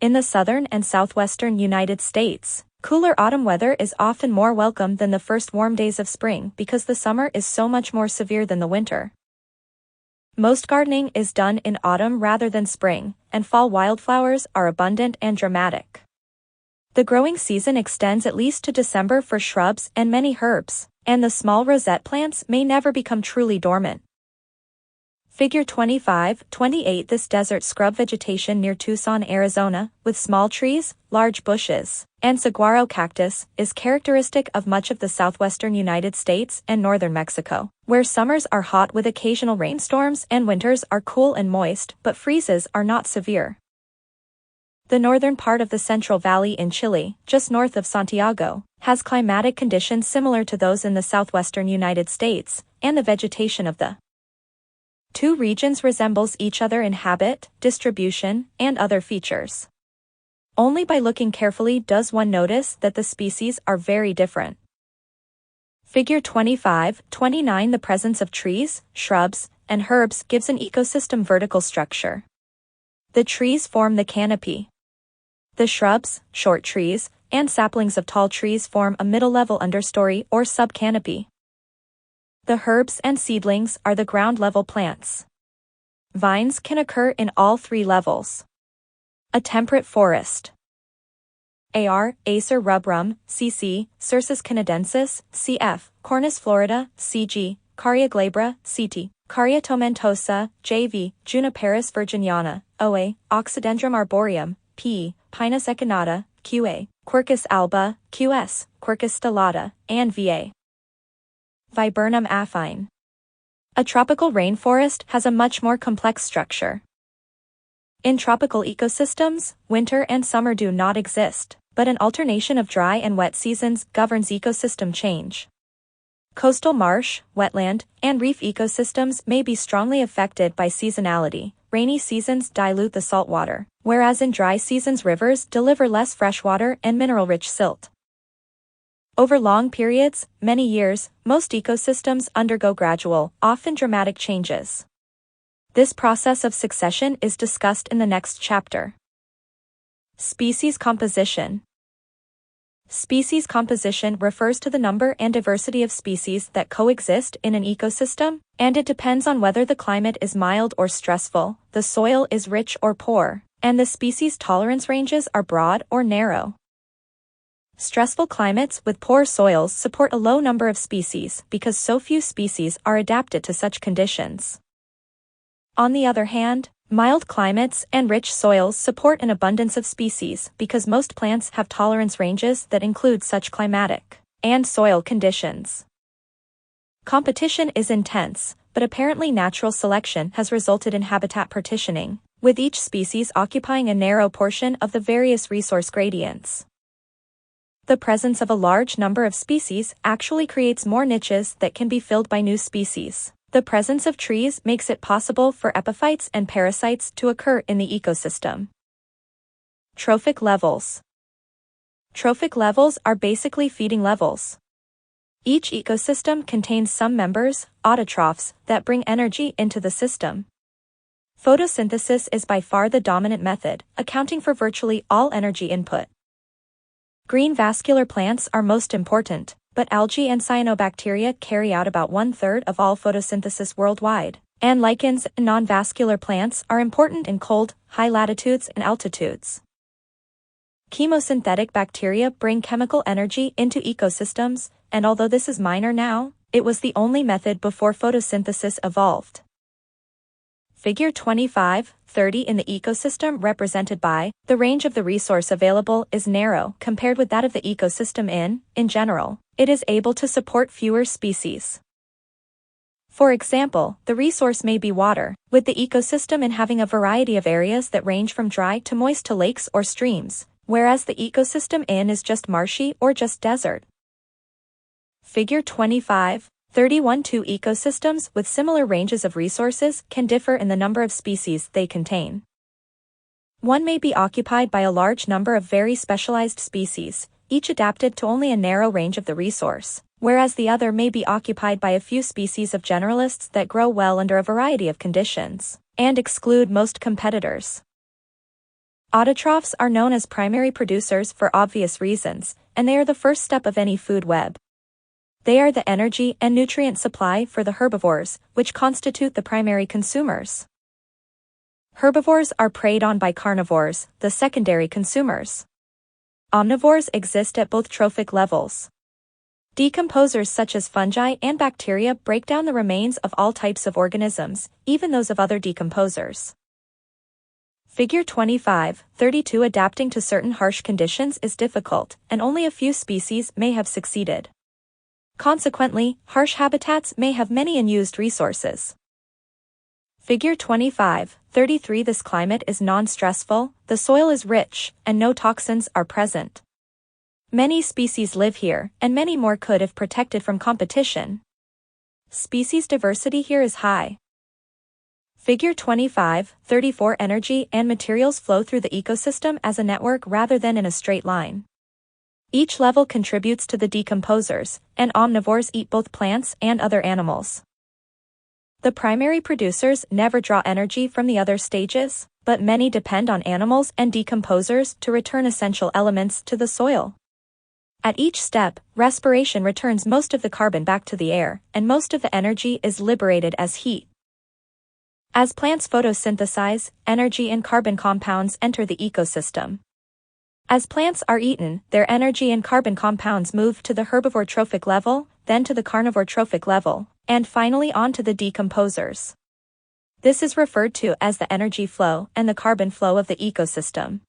In the southern and southwestern United States, cooler autumn weather is often more welcome than the first warm days of spring because the summer is so much more severe than the winter. Most gardening is done in autumn rather than spring, and fall wildflowers are abundant and dramatic. The growing season extends at least to December for shrubs and many herbs, and the small rosette plants may never become truly dormant. Figure 25-28. This desert scrub vegetation near Tucson, Arizona, with small trees, large bushes, and saguaro cactus, is characteristic of much of the southwestern United States and northern Mexico, where summers are hot with occasional rainstorms and winters are cool and moist, but freezes are not severe. The northern part of the Central Valley in Chile, just north of Santiago, has climatic conditions similar to those in the southwestern United States, and the vegetation of the two regions resembles each other in habit, distribution, and other features. Only by looking carefully does one notice that the species are very different. Figure 25-29. The presence of trees, shrubs, and herbs gives an ecosystem vertical structure. The trees form the canopy. The shrubs, short trees, and saplings of tall trees form a middle-level understory or subcanopy. The herbs and seedlings are the ground-level plants. Vines can occur in all three levels. A temperate forest. Acer rubrum, CC, Cercis canadensis, CF, Cornus florida, CG, Caria glabra, CT, Caria tomentosa, JV, Juniperus virginiana, OA, Oxydendrum arboreum, P, Pinus echinata, QA, Quercus alba, QS, Quercus stellata, and VA. Viburnum affine. A tropical rainforest has a much more complex structure. In tropical ecosystems, winter and summer do not exist, but an alternation of dry and wet seasons governs ecosystem change. Coastal marsh, wetland, and reef ecosystems may be strongly affected by seasonality. Rainy seasons dilute the salt water, whereas in dry seasons rivers deliver less freshwater and mineral-rich silt. Over long periods, many years, most ecosystems undergo gradual, often dramatic changes. This process of succession is discussed in the next chapter. Species composition. Species composition refers to the number and diversity of species that coexist in an ecosystem, and it depends on whether the climate is mild or stressful, the soil is rich or poor, and the species tolerance ranges are broad or narrow. Stressful climates with poor soils support a low number of species because so few species are adapted to such conditions. On the other hand, mild climates and rich soils support an abundance of species because most plants have tolerance ranges that include such climatic and soil conditions. Competition is intense, but apparently natural selection has resulted in habitat partitioning, with each species occupying a narrow portion of the various resource gradients. The presence of a large number of species actually creates more niches that can be filled by new species. The presence of trees makes it possible for epiphytes and parasites to occur in the ecosystem. Trophic levels. Trophic levels are basically feeding levels. Each ecosystem contains some members, autotrophs, that bring energy into the system. Photosynthesis is by far the dominant method, accounting for virtually all energy input. Green vascular plants are most important, but algae and cyanobacteria carry out about 1/3 of all photosynthesis worldwide, and lichens and non-vascular plants are important in cold, high latitudes and altitudes. Chemosynthetic bacteria bring chemical energy into ecosystems, and although this is minor now, it was the only method before photosynthesis evolved. Figure 25-30 in the ecosystem represented by, the range of the resource available is narrow compared with that of the ecosystem in general, it is able to support fewer species. For example, the resource may be water, with the ecosystem in having a variety of areas that range from dry to moist to lakes or streams, whereas the ecosystem in is just marshy or just desert. Figure 25-31. Two ecosystems with similar ranges of resources can differ in the number of species they contain. One may be occupied by a large number of very specialized species, each adapted to only a narrow range of the resource, whereas the other may be occupied by a few species of generalists that grow well under a variety of conditions, and exclude most competitors. Autotrophs are known as primary producers for obvious reasons, and they are the first step of any food web. They are the energy and nutrient supply for the herbivores, which constitute the primary consumers. Herbivores are preyed on by carnivores, the secondary consumers. Omnivores exist at both trophic levels. Decomposers such as fungi and bacteria break down the remains of all types of organisms, even those of other decomposers. Figure 25-32. Adapting to certain harsh conditions is difficult, and only a few species may have succeeded. Consequently, harsh habitats may have many unused resources. Figure 25-33. This climate is non-stressful, the soil is rich, and no toxins are present. Many species live here, and many more could if protected from competition. Species diversity here is high. Figure 25-34. Energy and materials flow through the ecosystem as a network rather than in a straight line. Each level contributes to the decomposers, and omnivores eat both plants and other animals. The primary producers never draw energy from the other stages, but many depend on animals and decomposers to return essential elements to the soil. At each step, respiration returns most of the carbon back to the air, and most of the energy is liberated as heat. As plants photosynthesize, energy and carbon compounds enter the ecosystem. As plants are eaten, their energy and carbon compounds move to the herbivore trophic level, then to the carnivore trophic level, and finally on to the decomposers. This is referred to as the energy flow and the carbon flow of the ecosystem.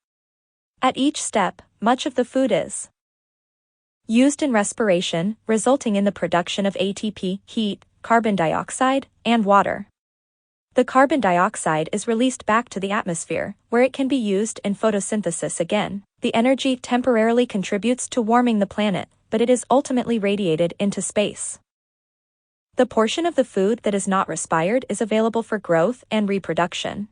At each step, much of the food is used in respiration, resulting in the production of ATP, heat, carbon dioxide, and water. The carbon dioxide is released back to the atmosphere, where it can be used in photosynthesis again. The energy temporarily contributes to warming the planet, but it is ultimately radiated into space. The portion of the food that is not respired is available for growth and reproduction.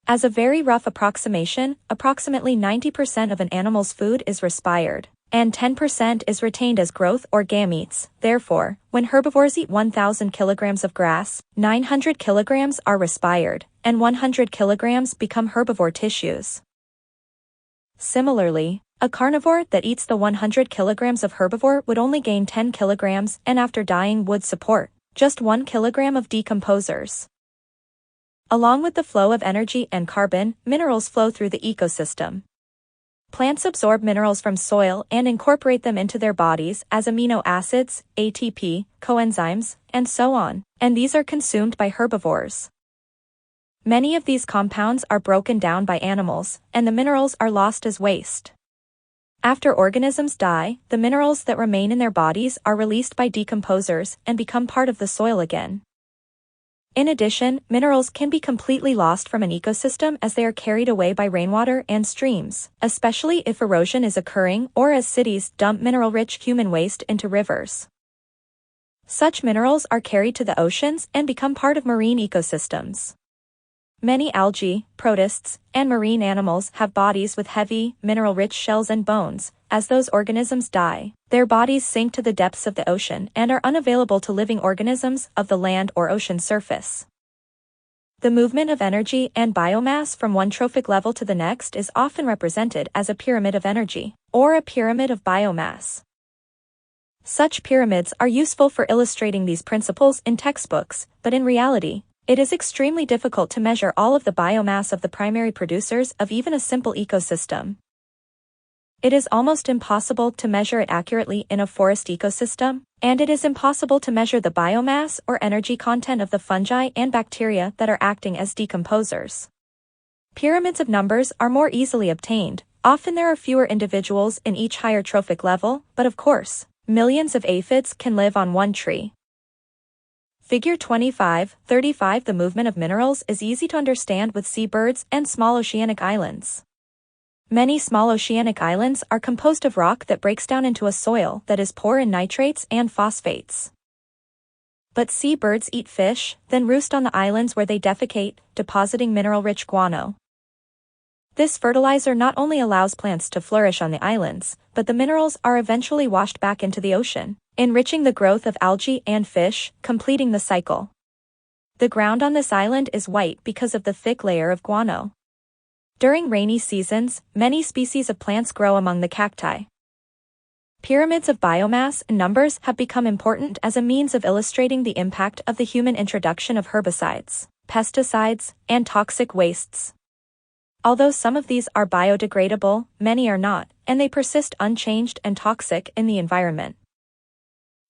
As a very rough approximation, approximately 90% of an animal's food is respired, and 10% is retained as growth or gametes. Therefore, when herbivores eat 1,000 kilograms of grass, 900 kilograms are respired, and 100 kilograms become herbivore tissues. Similarly, a carnivore that eats the 100 kilograms of herbivore would only gain 10 kilograms and after dying would support just 1 kilogram of decomposers. Along with the flow of energy and carbon, minerals flow through the ecosystem. Plants absorb minerals from soil and incorporate them into their bodies as amino acids, ATP, coenzymes, and so on, and these are consumed by herbivores. Many of these compounds are broken down by animals, and the minerals are lost as waste. After organisms die, the minerals that remain in their bodies are released by decomposers and become part of the soil again. In addition, minerals can be completely lost from an ecosystem as they are carried away by rainwater and streams, especially if erosion is occurring or as cities dump mineral-rich human waste into rivers. Such minerals are carried to the oceans and become part of marine ecosystems. Many algae, protists, and marine animals have bodies with heavy, mineral-rich shells and bones. As those organisms die, their bodies sink to the depths of the ocean and are unavailable to living organisms of the land or ocean surface. The movement of energy and biomass from one trophic level to the next is often represented as a pyramid of energy, or a pyramid of biomass. Such pyramids are useful for illustrating these principles in textbooks, but in reality, it is extremely difficult to measure all of the biomass of the primary producers of even a simple ecosystem. It is almost impossible to measure it accurately in a forest ecosystem, and it is impossible to measure the biomass or energy content of the fungi and bacteria that are acting as decomposers. Pyramids of numbers are more easily obtained. Often there are fewer individuals in each higher trophic level, but of course, millions of aphids can live on one tree. Figure 25-35. The movement of minerals is easy to understand with seabirds and small oceanic islands. Many small oceanic islands are composed of rock that breaks down into a soil that is poor in nitrates and phosphates. But seabirds eat fish, then roost on the islands where they defecate, depositing mineral-rich guano. This fertilizer not only allows plants to flourish on the islands, but the minerals are eventually washed back into the ocean, enriching the growth of algae and fish, completing the cycle. The ground on this island is white because of the thick layer of guano. During rainy seasons, many species of plants grow among the cacti. Pyramids of biomass and numbers have become important as a means of illustrating the impact of the human introduction of herbicides, pesticides, and toxic wastes. Although some of these are biodegradable, many are not, and they persist unchanged and toxic in the environment.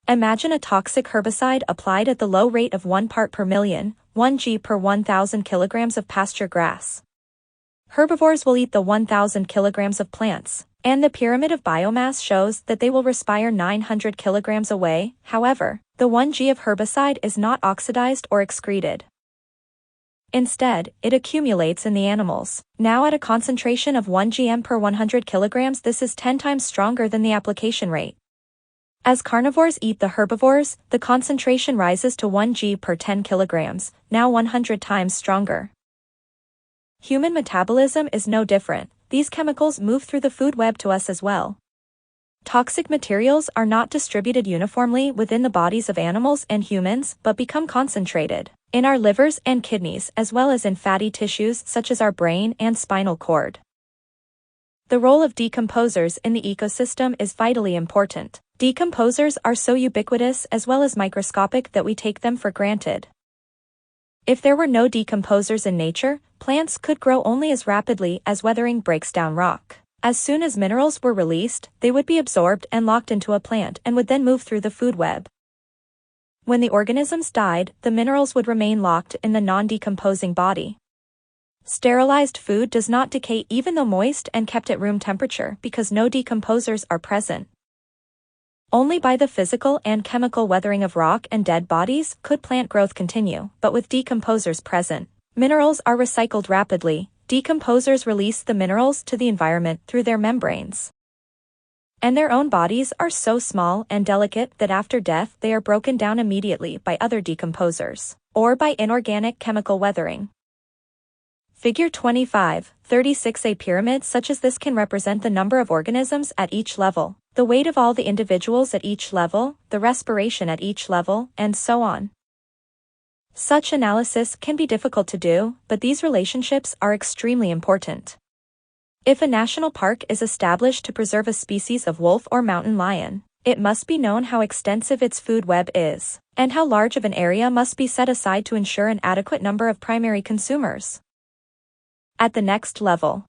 Imagine a toxic herbicide applied at the low rate of 1 part per million, 1 g per 1,000 kilograms of pasture grass. Herbivores will eat the 1,000 kilograms of plants, and the pyramid of biomass shows that they will respire 900 kilograms away. However, the 1 g of herbicide is not oxidized or excreted. Instead, it accumulates in the animals. Now at a concentration of 1 gm per 100 kilograms, this is 10 times stronger than the application rate. As carnivores eat the herbivores, the concentration rises to 1 g per 10 kilograms, now 100 times stronger. Human metabolism is no different. These chemicals move through the food web to us as well. Toxic materials are not distributed uniformly within the bodies of animals and humans but become concentrated in our livers and kidneys as well as in fatty tissues such as our brain and spinal cord. The role of decomposers in the ecosystem is vitally important. Decomposers are so ubiquitous as well as microscopic that we take them for granted. If there were no decomposers in nature, plants could grow only as rapidly as weathering breaks down rock. As soon as minerals were released, they would be absorbed and locked into a plant and would then move through the food web. When the organisms died, the minerals would remain locked in the non-decomposing body. Sterilized food does not decay even though moist and kept at room temperature because no decomposers are present. Only by the physical and chemical weathering of rock and dead bodies could plant growth continue, but with decomposers present, minerals are recycled rapidly. Decomposers release the minerals to the environment through their membranes. And their own bodies are so small and delicate that after death they are broken down immediately by other decomposers, or by inorganic chemical weathering. Figure 25:36. A pyramid such as this can represent the number of organisms at each level, the weight of all the individuals at each level, the respiration at each level, and so on. Such analysis can be difficult to do, but these relationships are extremely important. If a national park is established to preserve a species of wolf or mountain lion, it must be known how extensive its food web is, and how large of an area must be set aside to ensure an adequate number of primary consumers. At the next level.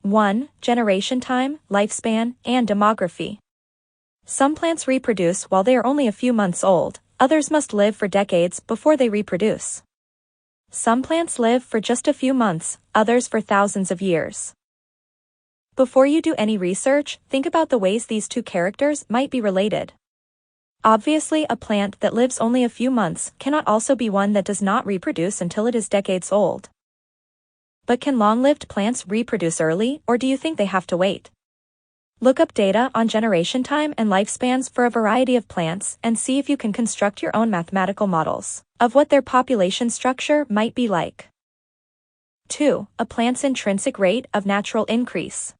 1. Generation time, lifespan, and demography. Some plants reproduce while they are only a few months old. Others must live for decades before they reproduce. Some plants live for just a few months, others for thousands of years. Before you do any research, think about the ways these two characters might be related. Obviously, a plant that lives only a few months cannot also be one that does not reproduce until it is decades old. But can long-lived plants reproduce early, or do you think they have to wait? Look up data on generation time and lifespans for a variety of plants and see if you can construct your own mathematical models of what their population structure might be like. 2. A plant's intrinsic rate of natural increase.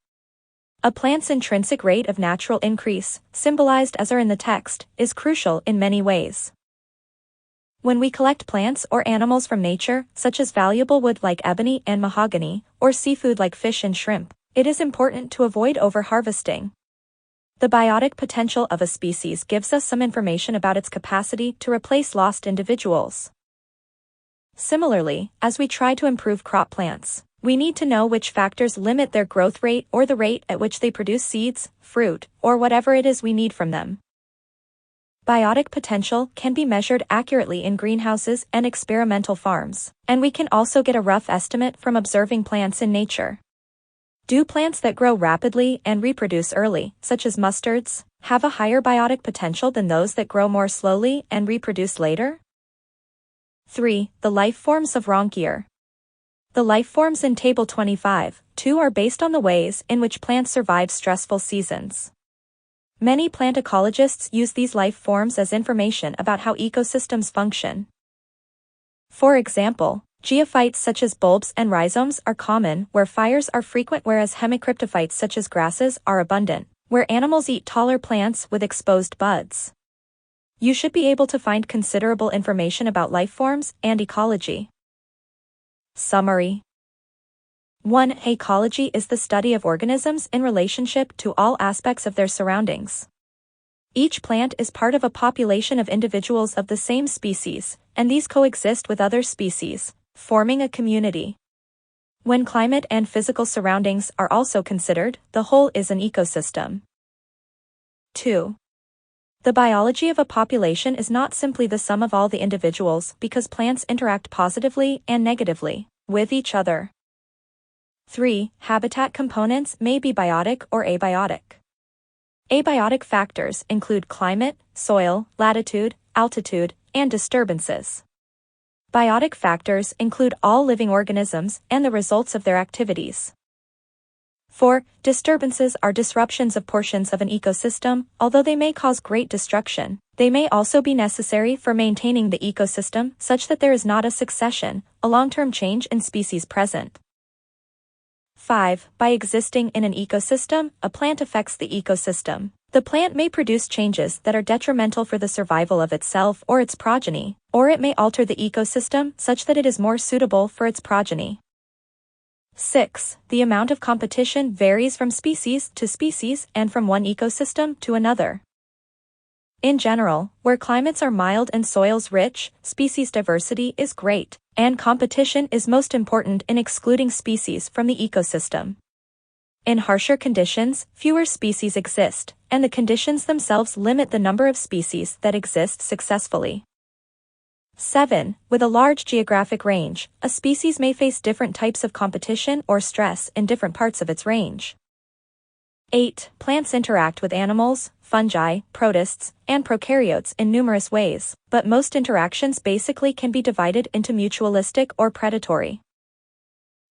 A plant's intrinsic rate of natural increase, symbolized as are in the text, is crucial in many ways. When we collect plants or animals from nature, such as valuable wood like ebony and mahogany, or seafood like fish and shrimp, it is important to avoid over-harvesting. The biotic potential of a species gives us some information about its capacity to replace lost individuals. Similarly, as we try to improve crop plants, we need to know which factors limit their growth rate or the rate at which they produce seeds, fruit, or whatever it is we need from them. Biotic potential can be measured accurately in greenhouses and experimental farms, and we can also get a rough estimate from observing plants in nature. Do plants that grow rapidly and reproduce early, such as mustards, have a higher biotic potential than those that grow more slowly and reproduce later? 3. The life forms of Ronquier. The life forms in Table 25(2) are based on the ways in which plants survive stressful seasons. Many plant ecologists use these life forms as information about how ecosystems function. For example, geophytes such as bulbs and rhizomes are common where fires are frequent, whereas hemicryptophytes such as grasses are abundant, where animals eat taller plants with exposed buds. You should be able to find considerable information about life forms and ecology. Summary. 1. Ecology is the study of organisms in relationship to all aspects of their surroundings. Each plant is part of a population of individuals of the same species, and these coexist with other species, forming a community. When climate and physical surroundings are also considered, the whole is an ecosystem. 2. The biology of a population is not simply the sum of all the individuals because plants interact positively and negatively with each other. 3. Habitat components may be biotic or abiotic. Abiotic factors include climate, soil, latitude, altitude, and disturbances. Biotic factors include all living organisms and the results of their activities. 4. Disturbances are disruptions of portions of an ecosystem. Although they may cause great destruction, they may also be necessary for maintaining the ecosystem such that there is not a succession, a long-term change in species present. 5. By existing in an ecosystem, a plant affects the ecosystem. The plant may produce changes that are detrimental for the survival of itself or its progeny, or it may alter the ecosystem such that it is more suitable for its progeny. 6. The amount of competition varies from species to species and from one ecosystem to another. In general, where climates are mild and soils rich, species diversity is great, and competition is most important in excluding species from the ecosystem. In harsher conditions, fewer species exist, and the conditions themselves limit the number of species that exist successfully. 7. With a large geographic range, a species may face different types of competition or stress in different parts of its range. 8. Plants interact with animals, fungi, protists, and prokaryotes in numerous ways, but most interactions basically can be divided into mutualistic or predatory.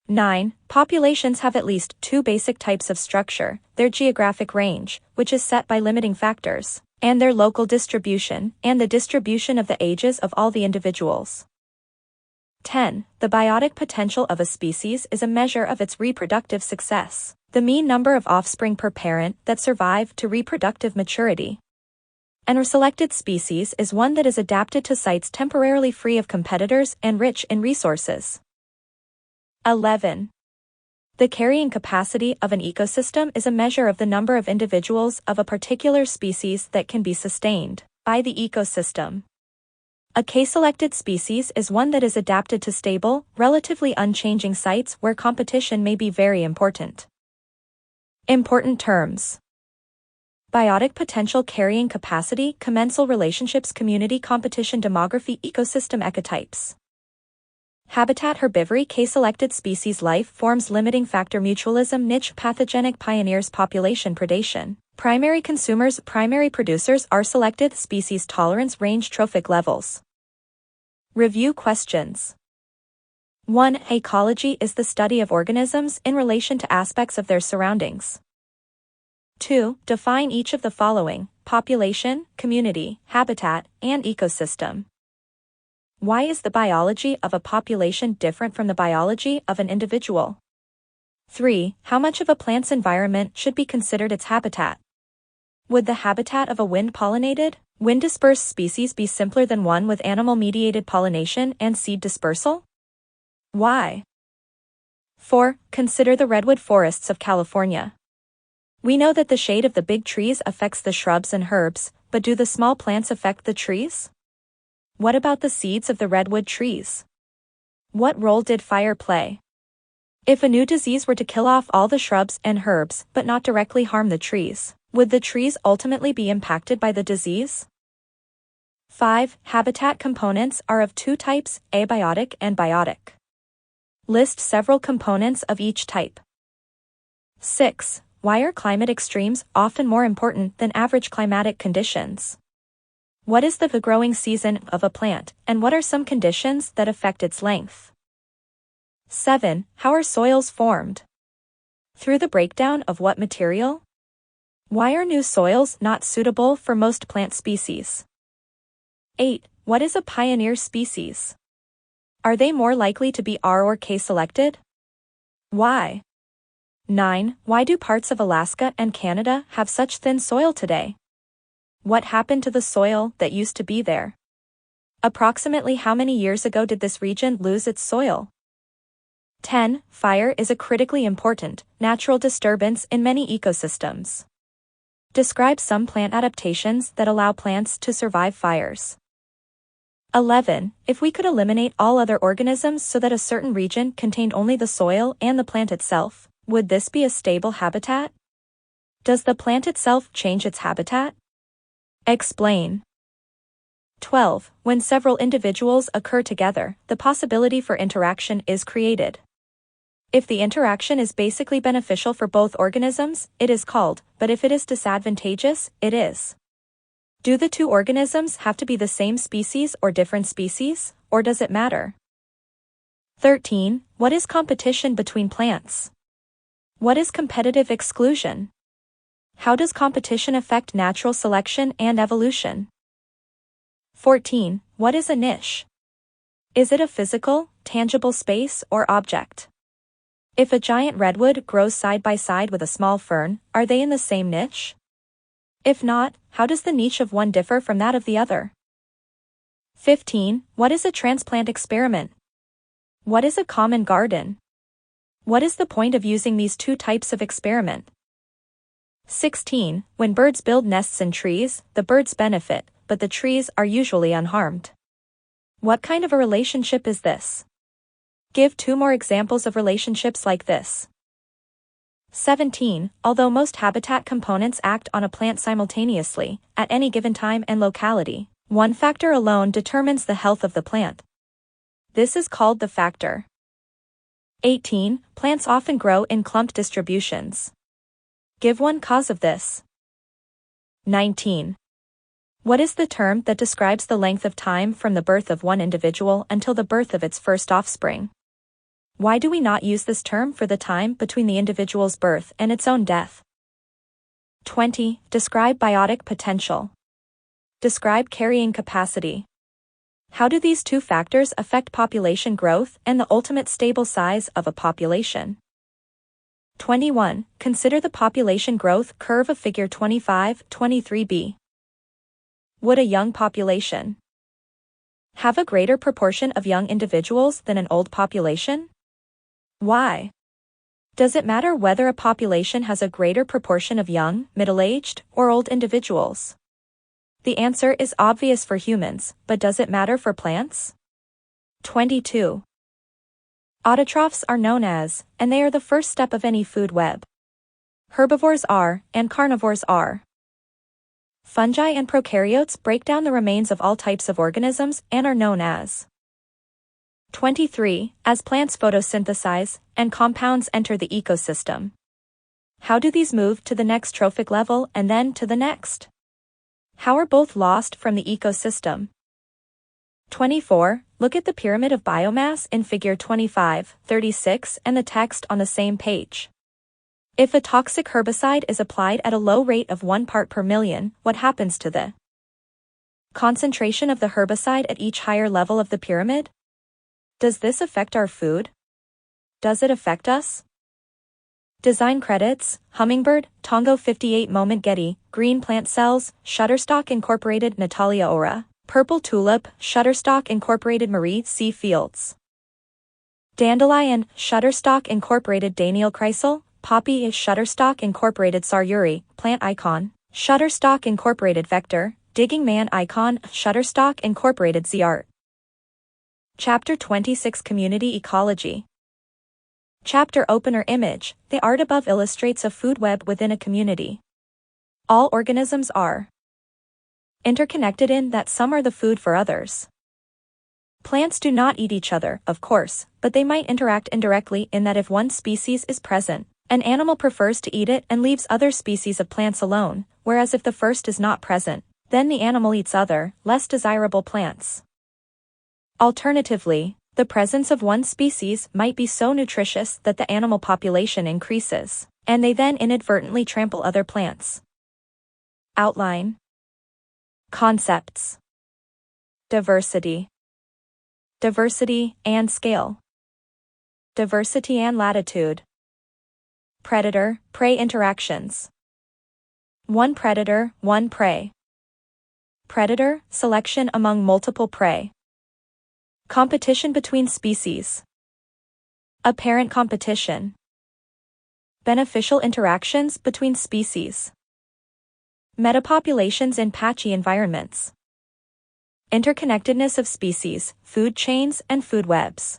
9. Populations have at least two basic types of structure: their geographic range, which is set by limiting factors, and their local distribution, and the distribution of the ages of all the individuals. 10. The biotic potential of a species is a measure of its reproductive success, the mean number of offspring per parent that survive to reproductive maturity. A selected species is one that is adapted to sites temporarily free of competitors and rich in resources. 11. The carrying capacity of an ecosystem is a measure of the number of individuals of a particular species that can be sustained by the ecosystem. A K-selected species is one that is adapted to stable, relatively unchanging sites where competition may be very important. Important terms: biotic potential, carrying capacity, commensal relationships, community, competition, demography, ecosystem, ecotypes. Habitat, herbivory, K-selected species, life forms, limiting factor, mutualism, niche, pathogenic, pioneers, population, predation. Primary consumers, primary producers are selected, species, tolerance, range, trophic levels. Review questions. 1. Ecology is the study of organisms in relation to aspects of their surroundings. 2. Define each of the following: population, community, habitat, and ecosystem. Why is the biology of a population different from the biology of an individual? 3. How much of a plant's environment should be considered its habitat? Would the habitat of a wind-pollinated, wind-dispersed species be simpler than one with animal-mediated pollination and seed dispersal? Why? 4. Consider the redwood forests of California. We know that the shade of the big trees affects the shrubs and herbs, but do the small plants affect the trees? What about the seeds of the redwood trees? What role did fire play? If a new disease were to kill off all the shrubs and herbs but not directly harm the trees, would the trees ultimately be impacted by the disease? 5. Habitat components are of two types, abiotic and biotic. List several components of each type. 6. Why are climate extremes often more important than average climatic conditions? What is the growing season of a plant, and what are some conditions that affect its length? 7. How are soils formed? Through the breakdown of what material? Why are new soils not suitable for most plant species? 8. What is a pioneer species? Are they more likely to be R or K selected? Why? 9. Why do parts of Alaska and Canada have such thin soil today? What happened to the soil that used to be there? Approximately how many years ago did this region lose its soil? 10. Fire is a critically important, natural disturbance in many ecosystems. Describe some plant adaptations that allow plants to survive fires. 11. If we could eliminate all other organisms so that a certain region contained only the soil and the plant itself, would this be a stable habitat? Does the plant itself change its habitat? Explain. 12. When several individuals occur together, the possibility for interaction is created. If the interaction is basically beneficial for both organisms, it is called, but if it is disadvantageous, it is. Do the two organisms have to be the same species or different species, or does it matter? 13. What is competition between plants? What is competitive exclusion? How does competition affect natural selection and evolution? 14. What is a niche? Is it a physical, tangible space or object? If a giant redwood grows side by side with a small fern, are they in the same niche? If not, how does the niche of one differ from that of the other? 15. What is a transplant experiment? What is a common garden? What is the point of using these two types of experiment? 16. When birds build nests in trees, the birds benefit, but the trees are usually unharmed. What kind of a relationship is this? Give 2 more examples of relationships like this. 17. Although most habitat components act on a plant simultaneously, at any given time and locality, one factor alone determines the health of the plant. This is called the factor. 18. Plants often grow in clumped distributions. Give one cause of this. 19. What is the term that describes the length of time from the birth of one individual until the birth of its first offspring? Why do we not use this term for the time between the individual's birth and its own death? 20. Describe biotic potential. Describe carrying capacity. How do these two factors affect population growth and the ultimate stable size of a population? 21. Consider the population growth curve of figure 25-23b. Would a young population have a greater proportion of young individuals than an old population? Why? Does it matter whether a population has a greater proportion of young, middle-aged, or old individuals? The answer is obvious for humans, but does it matter for plants? 22. Autotrophs are known as, and they are the first step of any food web. Herbivores are, and carnivores are. Fungi and prokaryotes break down the remains of all types of organisms and are known as. 23. As plants photosynthesize, and compounds enter the ecosystem. How do these move to the next trophic level and then to the next? How are both lost from the ecosystem? 24. Look at the pyramid of biomass in figure 25-36 and the text on the same page. If a toxic herbicide is applied at a low rate of 1 part per million, what happens to the concentration of the herbicide at each higher level of the pyramid? Does this affect our food? Does it affect us? Design credits: Hummingbird, Tongo 58 Moment Getty, Green Plant Cells, Shutterstock Incorporated Natalia Ora, Purple Tulip, Shutterstock Incorporated Marie C. Fields. Dandelion, Shutterstock Incorporated Daniel Kreisel, Poppy is Shutterstock Incorporated Saryuri, Plant Icon, Shutterstock Incorporated Vector, Digging Man Icon, Shutterstock Incorporated Z-Art. Chapter 26 Community Ecology. Chapter Opener Image. The art above illustrates a food web within a community. All organisms are interconnected in that some are the food for others. Plants do not eat each other, of course, but they might interact indirectly in that if one species is present, an animal prefers to eat it and leaves other species of plants alone, whereas if the first is not present, then the animal eats other, less desirable plants. Alternatively, the presence of one species might be so nutritious that the animal population increases, and they then inadvertently trample other plants. Outline. Concepts. Diversity. Diversity and scale. Diversity and latitude. Predator-prey interactions. One predator, one prey. Predator, selection among multiple prey. Competition between species. Apparent competition. Beneficial interactions between species. Metapopulations in patchy environments. Interconnectedness of species, food chains, and food webs.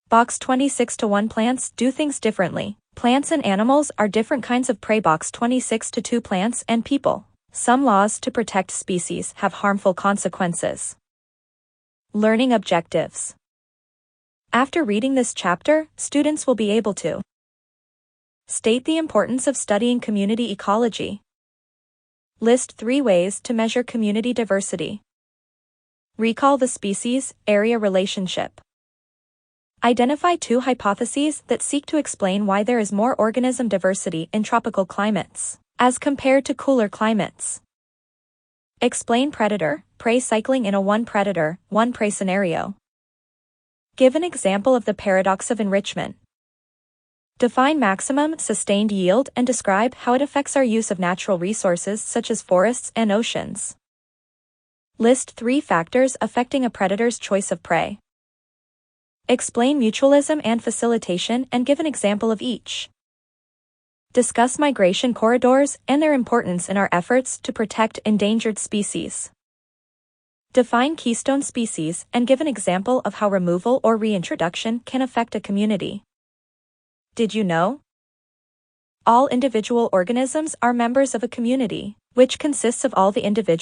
Box 26-1 Plants do things differently. Plants and animals are different kinds of prey. Box 26-2 Plants and people. Some laws to protect species have harmful consequences. Learning objectives. After reading this chapter, students will be able to state the importance of studying community ecology. List 3 ways to measure community diversity. Recall the species-area relationship. Identify 2 hypotheses that seek to explain why there is more organism diversity in tropical climates, as compared to cooler climates. Explain predator-prey cycling in a one predator, one prey scenario. Give an example of the paradox of enrichment. Define maximum sustained yield and describe how it affects our use of natural resources such as forests and oceans. List 3 factors affecting a predator's choice of prey. Explain mutualism and facilitation and give an example of each. Discuss migration corridors and their importance in our efforts to protect endangered species. Define keystone species and give an example of how removal or reintroduction can affect a community. Did you know? All individual organisms are members of a community, which consists of all the individual